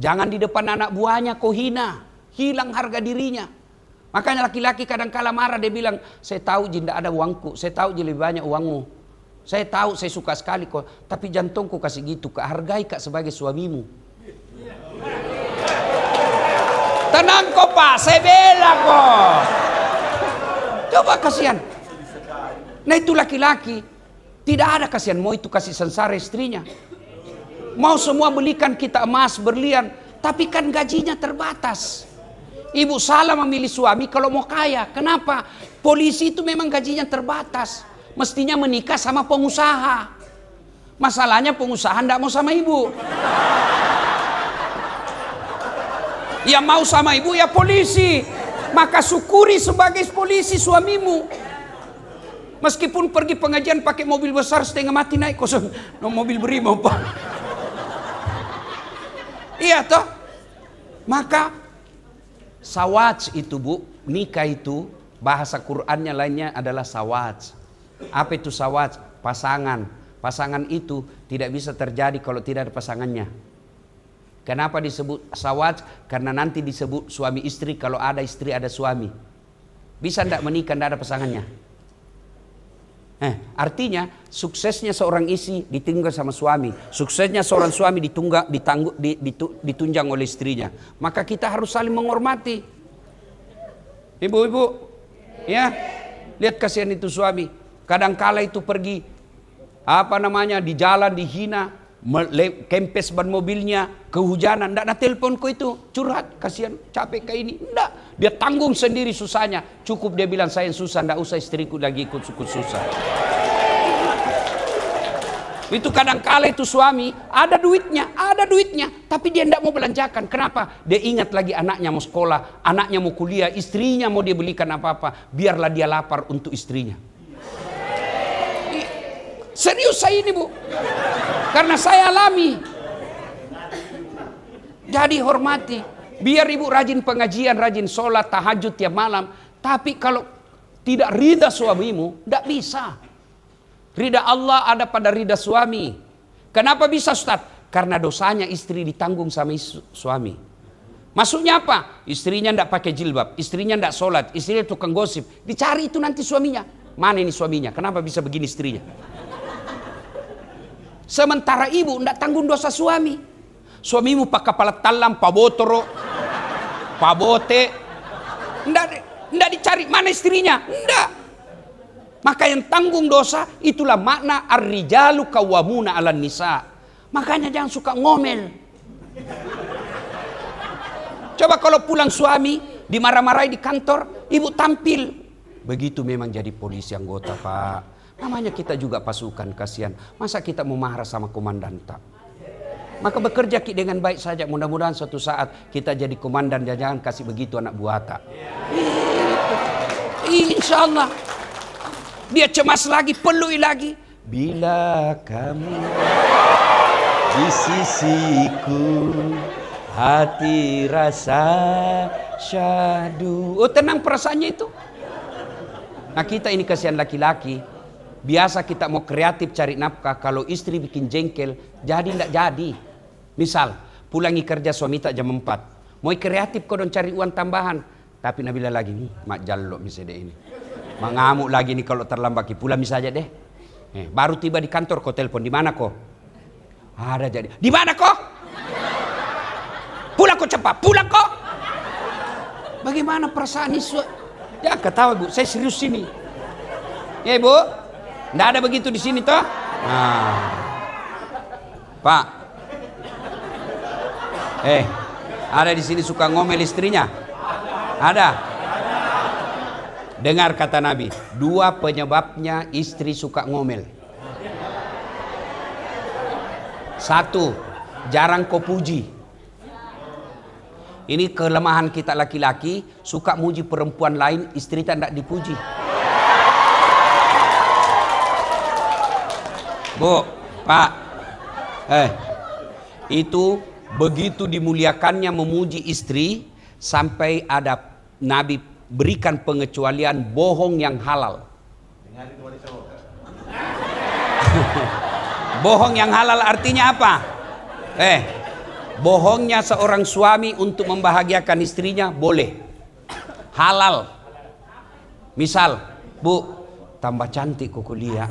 Jangan di depan anak buahnya kau hina, hilang harga dirinya. Makanya laki-laki kadang-kala marah, dia bilang, saya tahu Ji tidak ada uangku, saya tahu Ji lebih banyak uangmu. Saya tahu saya suka sekali kau, tapi jantungku kasih gitu, Kak, hargai Kak sebagai suamimu. Tenang kok Pak, saya bela kok. Coba kasihan. Nah itu laki-laki, tidak ada kasihan, mau itu kasih sengsara istrinya. Mau semua belikan kita emas berlian, tapi kan gajinya terbatas. Ibu salah memilih suami kalau mau kaya. Kenapa? Polisi itu memang gajinya terbatas. Mestinya menikah sama pengusaha. Masalahnya pengusaha tidak mau sama ibu. Ya mau sama ibu ya polisi. Maka syukuri sebagai polisi suamimu. Meskipun pergi pengajian pakai mobil besar setengah mati naik kosong. No, mobil brimob Pak. Iya toh. Maka sawaj itu Bu, nikah itu bahasa Qur'annya lainnya adalah sawaj. Apa itu sawaj? Pasangan. Pasangan itu tidak bisa terjadi kalau tidak ada pasangannya. Kenapa disebut sawaj? Karena nanti disebut suami istri kalau ada istri ada suami. Bisa tidak menikah tidak ada pasangannya? Artinya suksesnya seorang istri ditinggal sama suami, suksesnya seorang suami ditunjang oleh istrinya. Maka kita harus saling menghormati. Ibu-ibu, ya lihat kasihan itu suami. Kadang-kala itu pergi di jalan dihina, kempes ban mobilnya, kehujanan, ndak ada teleponku itu curhat, kasihan capek kayak ini, ndak, dia tanggung sendiri susahnya, cukup dia bilang saya susah, ndak usah istriku lagi ikut susah. Itu kadang-kala itu suami ada duitnya, tapi dia ndak mau belanjakan. Kenapa? Dia ingat lagi anaknya mau sekolah, anaknya mau kuliah, istrinya mau dia belikan apa-apa, biarlah dia lapar untuk istrinya. Serius saya ini Bu, karena saya alami. Jadi hormati. Biar ibu rajin pengajian, rajin sholat, tahajud tiap malam. Tapi kalau tidak ridha suamimu, tidak bisa. Ridha Allah ada pada ridha suami. Kenapa bisa Ustaz? Karena dosanya istri ditanggung sama suami. Maksudnya apa? Istrinya tidak pakai jilbab, istrinya tidak sholat, istrinya tukang gosip. Dicari itu nanti suaminya. Mana ini suaminya? Kenapa bisa begini istrinya? Sementara ibu tidak tanggung dosa suami. Suamimu pak kepala talam, pak botoro, pak bote. Tidak dicari mana istrinya. Tidak. Maka yang tanggung dosa itulah makna ar-rijalu qawwamuna 'alan nisa. Makanya jangan suka ngomel. Coba kalau pulang suami dimarah-marahi di kantor, ibu tampil. Begitu memang jadi polisi anggota Pak. Namanya kita juga pasukan, kasihan. Masa kita mau marah sama komandan tak? Maka bekerja dengan baik saja. Mudah-mudahan suatu saat kita jadi komandan. Jangan kasih begitu anak buah tak. Insya Allah. Dia cemas lagi, pelui lagi. Bila kamu di sisiku, hati rasa syahdu. Oh, tenang perasaannya itu. Nah, kita ini kasihan laki-laki. Biasa kita mau kreatif cari nafkah, kalau istri bikin jengkel, jadi tidak jadi. Misal, pulangi kerja suami tak jam 4. Mau kreatif kau dong cari uang tambahan. Tapi Nabila lagi, mak jallo misalnya ini. Mak ngamuk lagi nih kalau terlambat, pulang saja deh. Baru tiba di kantor kau telepon, di mana kau? Ada jadi. Di mana kau? Pulang kau cepat, pulang kau. Bagaimana perasaan isu? Ya ketawa Bu, saya serius sini. Ya Ibu, nggak ada begitu di sini toh? Nah. Pak. Ada di sini suka ngomel istrinya? Ada. Dengar kata Nabi, 2 penyebabnya istri suka ngomel. 1, jarang kau puji. Ini kelemahan kita laki-laki, suka muji perempuan lain, istri tak dipuji. Bu, Pak, itu begitu dimuliakannya memuji istri, sampai ada Nabi berikan pengecualian bohong yang halal. Bohong yang halal artinya apa? Bohongnya seorang suami untuk membahagiakan istrinya boleh. Halal. Misal, Bu, tambah cantik kok kuliah.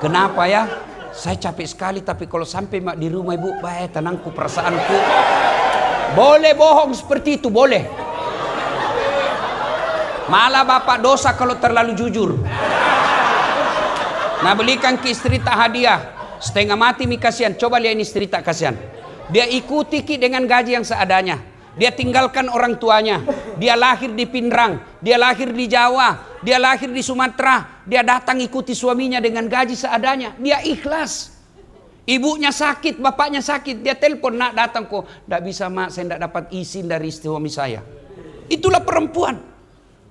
Kenapa ya? Saya capek sekali, tapi kalau sampai di rumah Ibu, baik tenangku, perasaanku. Boleh bohong seperti itu, boleh. Malah bapak dosa kalau terlalu jujur. Nah, belikan ke istri tak hadiah. Setengah mati mi kasihan. Coba lihat ini istri tak kasihan. Dia ikuti ki dengan gaji yang seadanya. Dia tinggalkan orang tuanya. Dia lahir di Pindrang. Dia lahir di Jawa. Dia lahir di Sumatera. Dia datang ikuti suaminya dengan gaji seadanya. Dia ikhlas. Ibunya sakit, bapaknya sakit. Dia telepon, nak datang kok. Tidak bisa mak, saya tidak dapat izin dari suami saya. Itulah perempuan.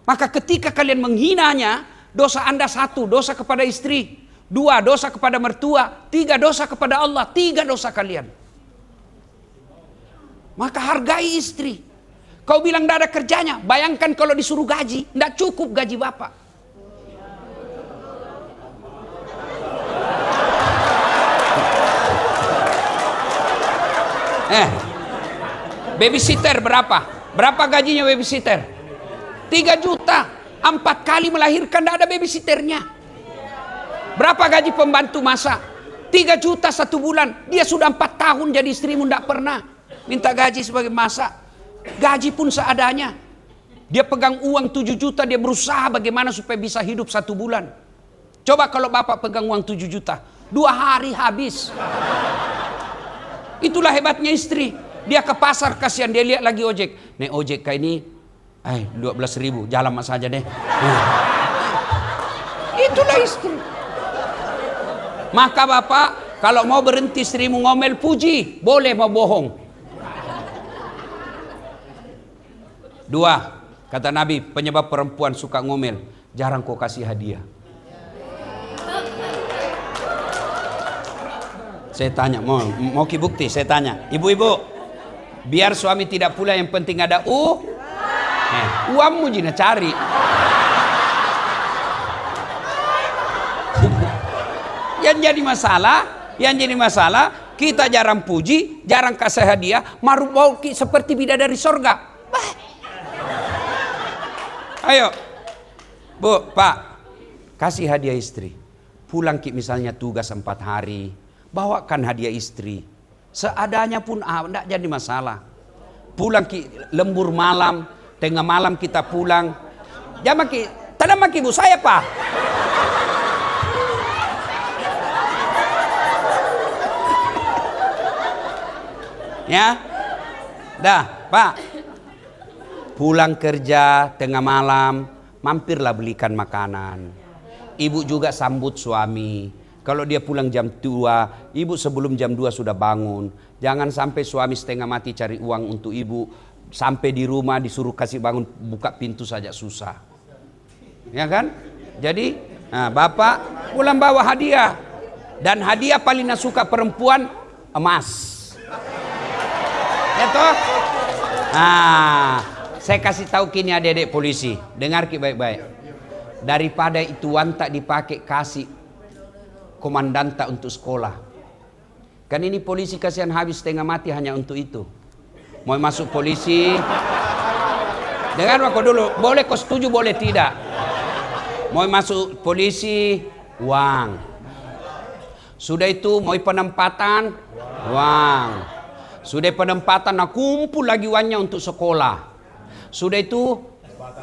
Maka ketika kalian menghinanya, dosa Anda 1, dosa kepada istri. 2, dosa kepada mertua. 3, dosa kepada Allah. 3 dosa kalian. Maka hargai istri. Kau bilang tidak ada kerjanya. Bayangkan kalau disuruh gaji, tidak cukup gaji bapak. Babysitter berapa? Berapa gajinya babysitter? 3 juta. 4 kali melahirkan tidak ada babysitternya. Berapa gaji pembantu masak? 3 juta 1 bulan. Dia sudah 4 tahun jadi istrimu, tidak pernah minta gaji sebagai masak. Gaji pun seadanya. Dia pegang uang 7 juta, dia berusaha bagaimana supaya bisa hidup 1 bulan. Coba kalau bapak pegang uang 7 juta, 2 hari habis. Itulah hebatnya istri. Dia ke pasar, kasihan, dia lihat lagi ojek. Nih ojek kayak ini, 12.000, jalan mas aja deh. Itulah istri. Maka bapak, kalau mau berhenti istrimu ngomel, puji. Boleh mau bohong. 2, kata Nabi, penyebab perempuan suka ngomel, jarang kau kasih hadiah. Saya tanya, mau ki bukti? Saya tanya, ibu-ibu, biar suami tidak pula, yang penting ada uangmu jina cari. Yang jadi masalah, kita jarang puji, jarang kasih hadiah, mau seperti bidadari sorga. Ayo, Bu, Pak, kasih hadiah istri. Pulang ki misalnya tugas 4 hari, bawakan hadiah istri. Seadanya pun tidak jadi masalah. Pulang ki lembur malam, tengah malam kita pulang. Jangan ki, tanam ki Bu, saya Pak. Ya, dah Pak, pulang kerja tengah malam, mampirlah belikan makanan. Ibu juga sambut suami. Kalau dia pulang jam 2, ibu sebelum jam 2 sudah bangun. Jangan sampai suami setengah mati cari uang untuk ibu, sampai di rumah disuruh kasih bangun, buka pintu saja susah. Ya kan? Jadi, bapak pulang bawa hadiah. Dan hadiah paling suka perempuan emas. Ya toh? Nah, saya kasih tahu kini adik-adik polisi, dengar baik-baik. Daripada itu uang tak dipakai, kasih komandanta untuk sekolah. Kan ini polisi kasihan habis setengah mati hanya untuk itu. Mau masuk polisi, dengar aku dulu, boleh kau setuju boleh tidak. Mau masuk polisi, uang. Sudah itu mau penempatan, uang. Sudah penempatan, nah kumpul lagi uangnya untuk sekolah. Sudah itu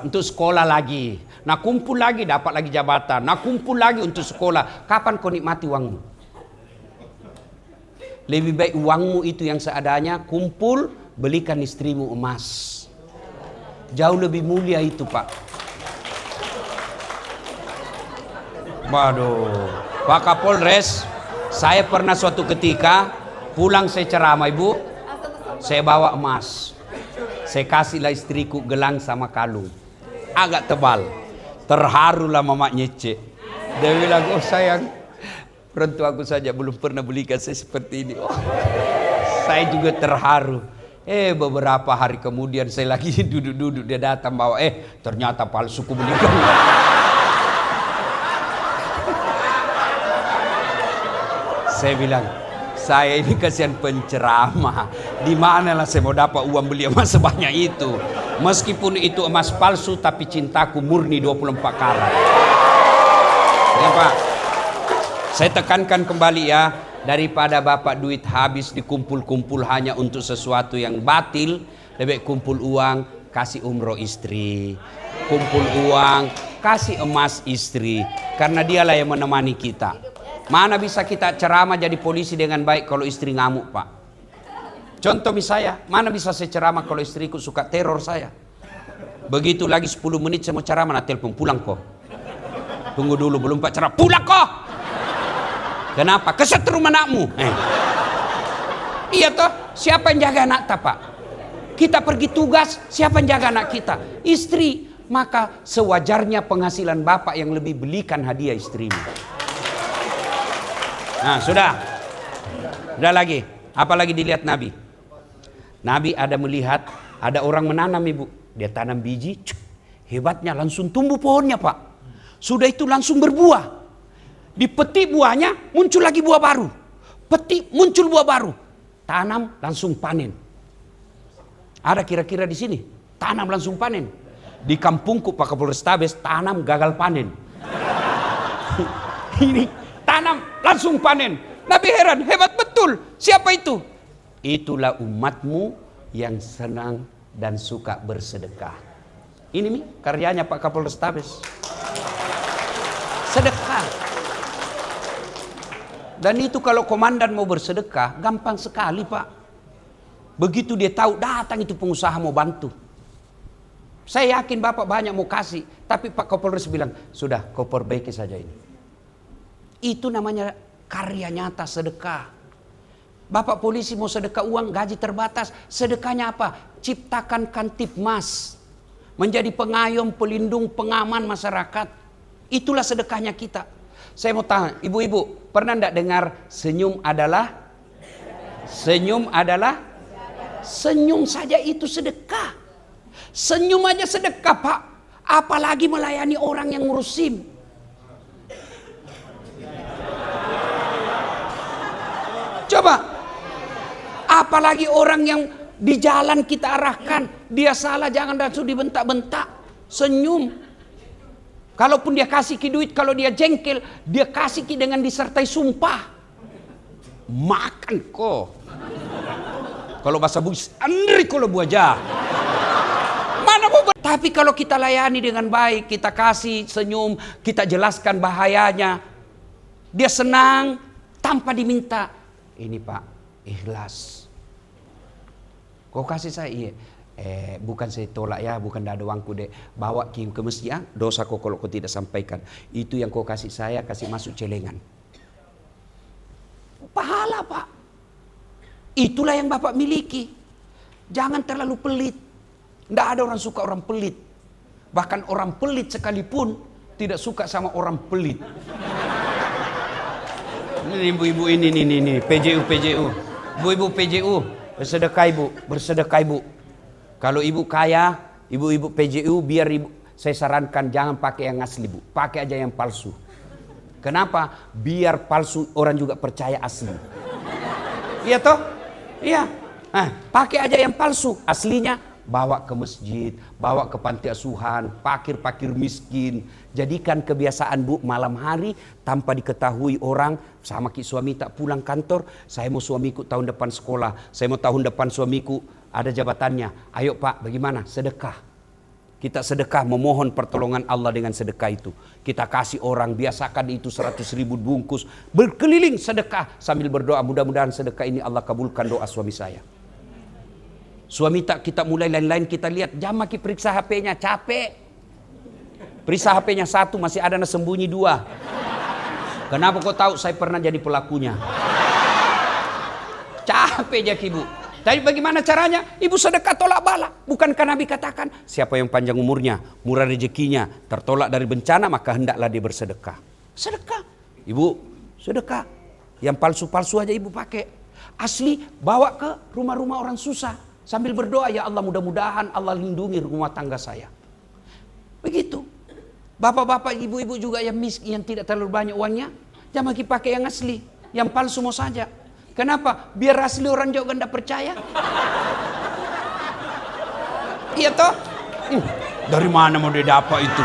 untuk sekolah lagi. Nah kumpul lagi dapat lagi jabatan. Nah kumpul lagi untuk sekolah. Kapan kau nikmati uangmu? Lebih baik uangmu itu yang seadanya kumpul, belikan istrimu emas. Jauh lebih mulia itu, Pak. Waduh, Pak Kapolres, saya pernah suatu ketika pulang saya ceramah, Ibu, saya bawa emas. Saya kasihlah istriku gelang sama kalung agak tebal. Terharulah mama Nyece. Dia bilang, oh sayang, perentuaku saja belum pernah belikan saya seperti ini. Oh, saya juga terharu. Beberapa hari kemudian saya lagi duduk-duduk, dia datang bawa, ternyata palsu ku belikan. Saya bilang, saya ini kasihan penceramah. Di manalah saya mau dapat uang beli emas sebanyak itu? Meskipun itu emas palsu, tapi cintaku murni 24 karat. Ya Pak, saya tekankan kembali ya, daripada Bapak duit habis dikumpul-kumpul hanya untuk sesuatu yang batil, lebih kumpul uang, kasih umroh istri. Kumpul uang, kasih emas istri. Karena dialah yang menemani kita. Mana bisa kita ceramah jadi polisi dengan baik kalau istri ngamuk, Pak? Contoh misalnya, mana bisa saya ceramah kalau istriku suka teror saya? Begitu lagi 10 menit saya mau ceramah, nah telepon, pulang kok. Tunggu dulu, belum Pak ceramah, pulang kok. Kenapa? Kesetrum anakmu. Iya toh, siapa yang jaga anak tak, Pak? Kita pergi tugas, siapa yang jaga anak kita? Istri. Maka sewajarnya penghasilan Bapak yang lebih belikan hadiah istrimu. Nah sudah lagi, apalagi dilihat Nabi. Nabi ada melihat ada orang menanam, Ibu, dia tanam biji, hebatnya langsung tumbuh pohonnya, Pak. Sudah itu langsung berbuah. Dipetik buahnya, muncul lagi buah baru. Petik, muncul buah baru. Tanam langsung panen. Ada kira-kira di sini tanam langsung panen. Di kampungku Pak Kapolrestabes tanam gagal panen. Ini tanam langsung panen. Nabi heran, hebat betul. Siapa itu? Itulah umatmu yang senang dan suka bersedekah. Ini nih karyanya Pak Kapolrestabes. Sedekah. Dan itu kalau komandan mau bersedekah gampang sekali, Pak. Begitu dia tahu datang itu pengusaha mau bantu. Saya yakin Bapak banyak mau kasih, tapi Pak Kapolres bilang, sudah kau perbaiki saja ini. Itu namanya karya nyata sedekah. Bapak polisi mau sedekah uang, gaji terbatas, sedekahnya apa? Ciptakan Kantipmas, menjadi pengayom, pelindung, pengaman masyarakat. Itulah sedekahnya kita. Saya mau tanya, ibu-ibu, pernah enggak dengar senyum saja itu sedekah. Senyum aja sedekah, Pak. Apalagi melayani orang yang ngurus SIM. Coba. Apalagi orang yang di jalan kita arahkan, dia salah jangan langsung dibentak-bentak. Senyum. Kalaupun dia kasih ki duit, kalau dia jengkel, dia kasih ki dengan disertai sumpah. Makan kok. Kalau bahasa Bugis, andri kalau buaja. Mana mau tapi kalau kita layani dengan baik, kita kasih senyum, kita jelaskan bahayanya, dia senang tanpa diminta. Ini Pak, ikhlas. Kau kasih saya, iya. Bukan saya tolak ya, bukan ada uangku dek. Bawa ke masjid, dosa kau kalau kau tidak sampaikan. Itu yang kau kasih saya, kasih masuk celengan. Pahala, Pak. Itulah yang Bapak miliki. Jangan terlalu pelit. Tidak ada orang suka orang pelit. Bahkan orang pelit sekalipun tidak suka sama orang pelit. Ibu-ibu ini, PJU. Ibu-ibu PJU, bersedekah ibu. Kalau ibu kaya, ibu-ibu PJU, biar ibu, saya sarankan jangan pakai yang asli bu, pakai aja yang palsu. Kenapa? Biar palsu orang juga percaya asli. Iya toh? Iya. Nah, pakai aja yang palsu, aslinya bawa ke masjid, bawa ke panti asuhan, pakir-pakir miskin. Jadikan kebiasaan bu, malam hari tanpa diketahui orang, sama ki suami tak pulang kantor, saya mau suamiku tahun depan sekolah, saya mau tahun depan suamiku ada jabatannya. Ayo pak, bagaimana? Sedekah. Kita sedekah, memohon pertolongan Allah dengan sedekah itu. Kita kasih orang, biasakan itu 100.000 bungkus, berkeliling sedekah sambil berdoa, mudah-mudahan sedekah ini Allah kabulkan doa suami saya. Suami tak kita mulai lain-lain, kita lihat jam maki periksa HP-nya, capek. Periksa HP-nya 1, masih ada na sembunyi 2. Kenapa kau tahu? Saya pernah jadi pelakunya. Capek aja ibu. Tapi bagaimana caranya? Ibu sedekah tolak bala. Bukankah Nabi katakan, siapa yang panjang umurnya, murah rezekinya, tertolak dari bencana, maka hendaklah dia bersedekah. Sedekah. Ibu, sedekah. Yang palsu-palsu aja ibu pakai. Asli, bawa ke rumah-rumah orang susah. Sambil berdoa, ya Allah mudah-mudahan Allah lindungi rumah tangga saya. Begitu. Bapak-bapak, ibu-ibu juga yang miskin, yang tidak terlalu banyak uangnya, jangan lagi pakai yang asli, yang palsu mau saja. Kenapa? Biar asli orang juga tidak percaya. Iya toh? Dari mana mau dia dapat itu?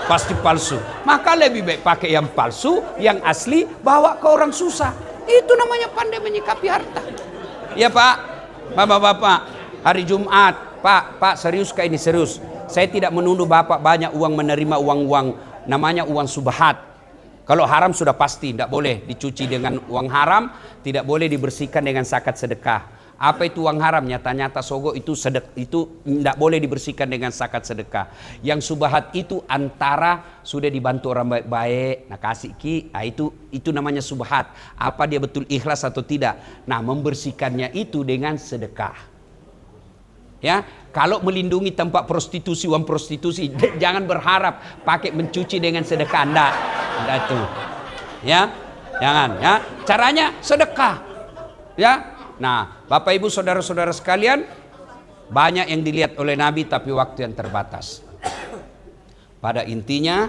Pasti palsu. Maka lebih baik pakai yang palsu, yang asli, bawa ke orang susah. Itu namanya pandai menyikapi harta. Ya pak, bapak-bapak, hari Jumat, pak serius kah ini? Serius. Saya tidak menuduh bapak banyak uang, menerima uang-uang, namanya uang subhat. Kalau haram sudah pasti, tidak boleh dicuci dengan uang haram, tidak boleh dibersihkan dengan zakat sedekah. Apa itu uang haram? Nyata-nyata sogok itu tidak boleh dibersihkan dengan zakat sedekah. Yang subhat itu antara sudah dibantu orang baik-baik, nah kasih ki, nah itu namanya subhat. Apa dia betul ikhlas atau tidak? Nah membersihkannya itu dengan sedekah. Ya, kalau melindungi tempat prostitusi, uang prostitusi, jangan berharap pakai mencuci dengan sedekah, enggak itu. Ya, jangan ya. Caranya sedekah. Ya. Nah, Bapak Ibu saudara-saudara sekalian, banyak yang dilihat oleh Nabi tapi waktu yang terbatas. Pada intinya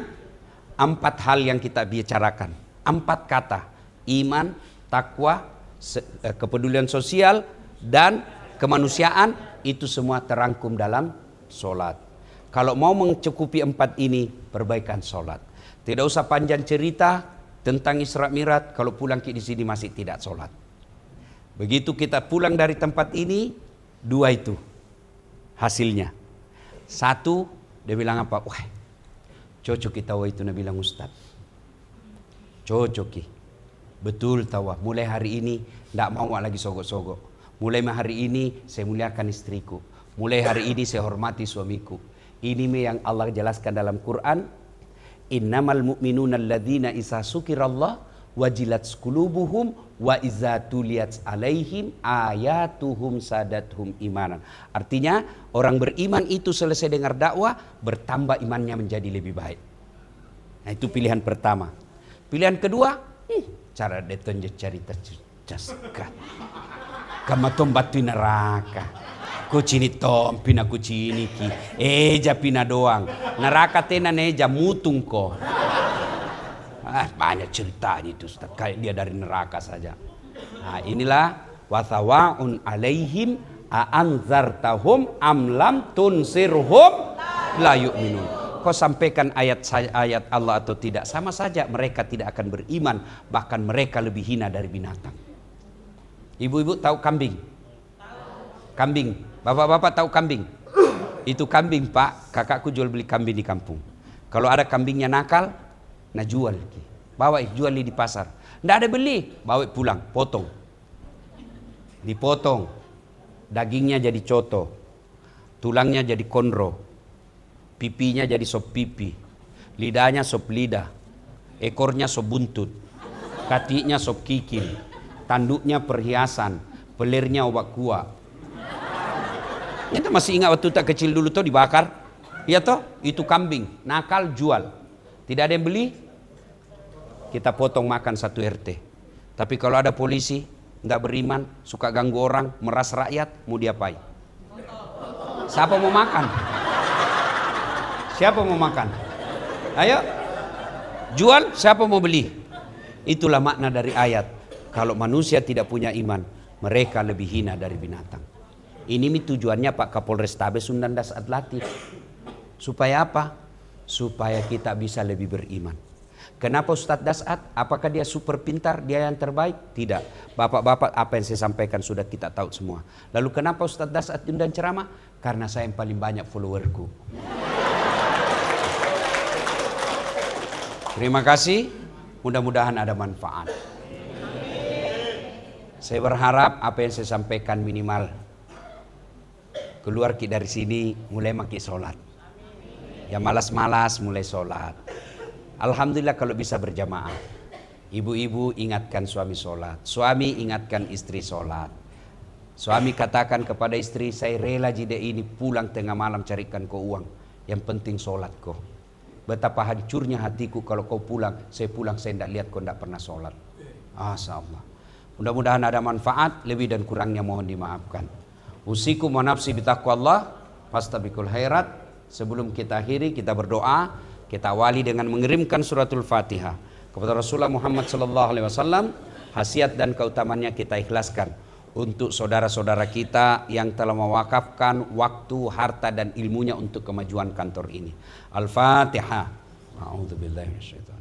4 hal yang kita bicarakan, 4 kata: iman, takwa, kepedulian sosial, dan kemanusiaan. Itu semua terangkum dalam solat. Kalau mau mencukupi 4 ini, perbaikan solat. Tidak usah panjang cerita tentang Isra Mi'raj kalau pulang di sini masih tidak solat. Begitu kita pulang dari tempat ini, 2 itu hasilnya. 1, dia bilang apa? Wah, cocok kita itu, Nabi bilang Ustaz. Cocok ki. Betul tawa. Mulai hari ini tidak mau lagi sogok-sogok. Mulai hari ini saya muliakan istriku. Mulai hari ini saya hormati suamiku. Ini yang Allah jelaskan dalam Quran. Innamal mu'minuna alladzina isa sukirallah wajilat qulubuhum wa iza tuliyat alaihim ayatuhum sadathum imanan. Artinya orang beriman itu selesai dengar dakwah, bertambah imannya menjadi lebih baik. Nah itu pilihan pertama. Pilihan kedua, cara detonje cari tercaskan. Kama tombatu neraka. Kucini tom pina kucini ki. Eja pina doang. Neraka tena neja mutung ko. Banyak ceritanya itu Ustaz. Kayak dia dari neraka saja. Nah inilah wathawaun alaihim a'anzartahum amlam tunsirhum la yu'minun. Kau sampaikan ayat Allah atau tidak, sama saja mereka tidak akan beriman, bahkan mereka lebih hina dari binatang. Ibu-ibu tahu kambing? Kambing. Bapak-bapak tahu kambing? Itu kambing pak, kakakku jual beli kambing di kampung. Kalau ada kambingnya nakal, nah jual. Bawa jual di pasar. Nggak ada beli, bawa pulang, potong. Dipotong. Dagingnya jadi coto. Tulangnya jadi konro. Pipinya jadi sop pipi. Lidahnya sop lidah. Ekornya sop buntut. Katinya sop kikil. Tanduknya perhiasan, pelirnya obat kuah. Kita masih ingat waktu tak kecil dulu tuh dibakar, iya toh? Itu kambing, nakal jual. Tidak ada yang beli, kita potong makan 1 RT. Tapi kalau ada polisi nggak beriman, suka ganggu orang, meras rakyat, mau diapain? Siapa mau makan? Siapa mau makan? Ayo, jual, siapa mau beli? Itulah makna dari ayat. Kalau manusia tidak punya iman, mereka lebih hina dari binatang. Ini tujuannya Pak Kapolrestabes Sundan Dasat Latif. Supaya apa? Supaya kita bisa lebih beriman. Kenapa Ustadz Dasat? Apakah dia super pintar, dia yang terbaik? Tidak. Bapak-bapak, apa yang saya sampaikan sudah kita tahu semua. Lalu kenapa Ustadz Dasat undang ceramah? Karena saya yang paling banyak followerku. Terima kasih. Mudah-mudahan ada manfaat. Saya berharap apa yang saya sampaikan minimal keluar dari sini mulai maki sholat. Ya malas-malas mulai sholat. Alhamdulillah kalau bisa berjamaah. Ibu-ibu ingatkan suami sholat. Suami ingatkan istri sholat. Suami katakan kepada istri, saya rela jide ini pulang tengah malam carikan kau uang. Yang penting sholat kau. Betapa hancurnya hatiku kalau kau pulang. Saya pulang saya tidak lihat kau tidak pernah sholat. Asya. Mudah-mudahan ada manfaat. Lebih dan kurangnya mohon dimaafkan. Usikum wa nafsi bitaqwallah. Fastabiqul khairat. Sebelum kita akhiri, kita berdoa, kita awali dengan mengirimkan suratul Fatihah kepada Rasulullah Muhammad SAW. Khasiat dan keutamannya kita ikhlaskan untuk saudara-saudara kita yang telah mewakafkan waktu, harta dan ilmunya untuk kemajuan kantor ini. Al-Fatihah. A'udzubillahi minasyaitonir rajim.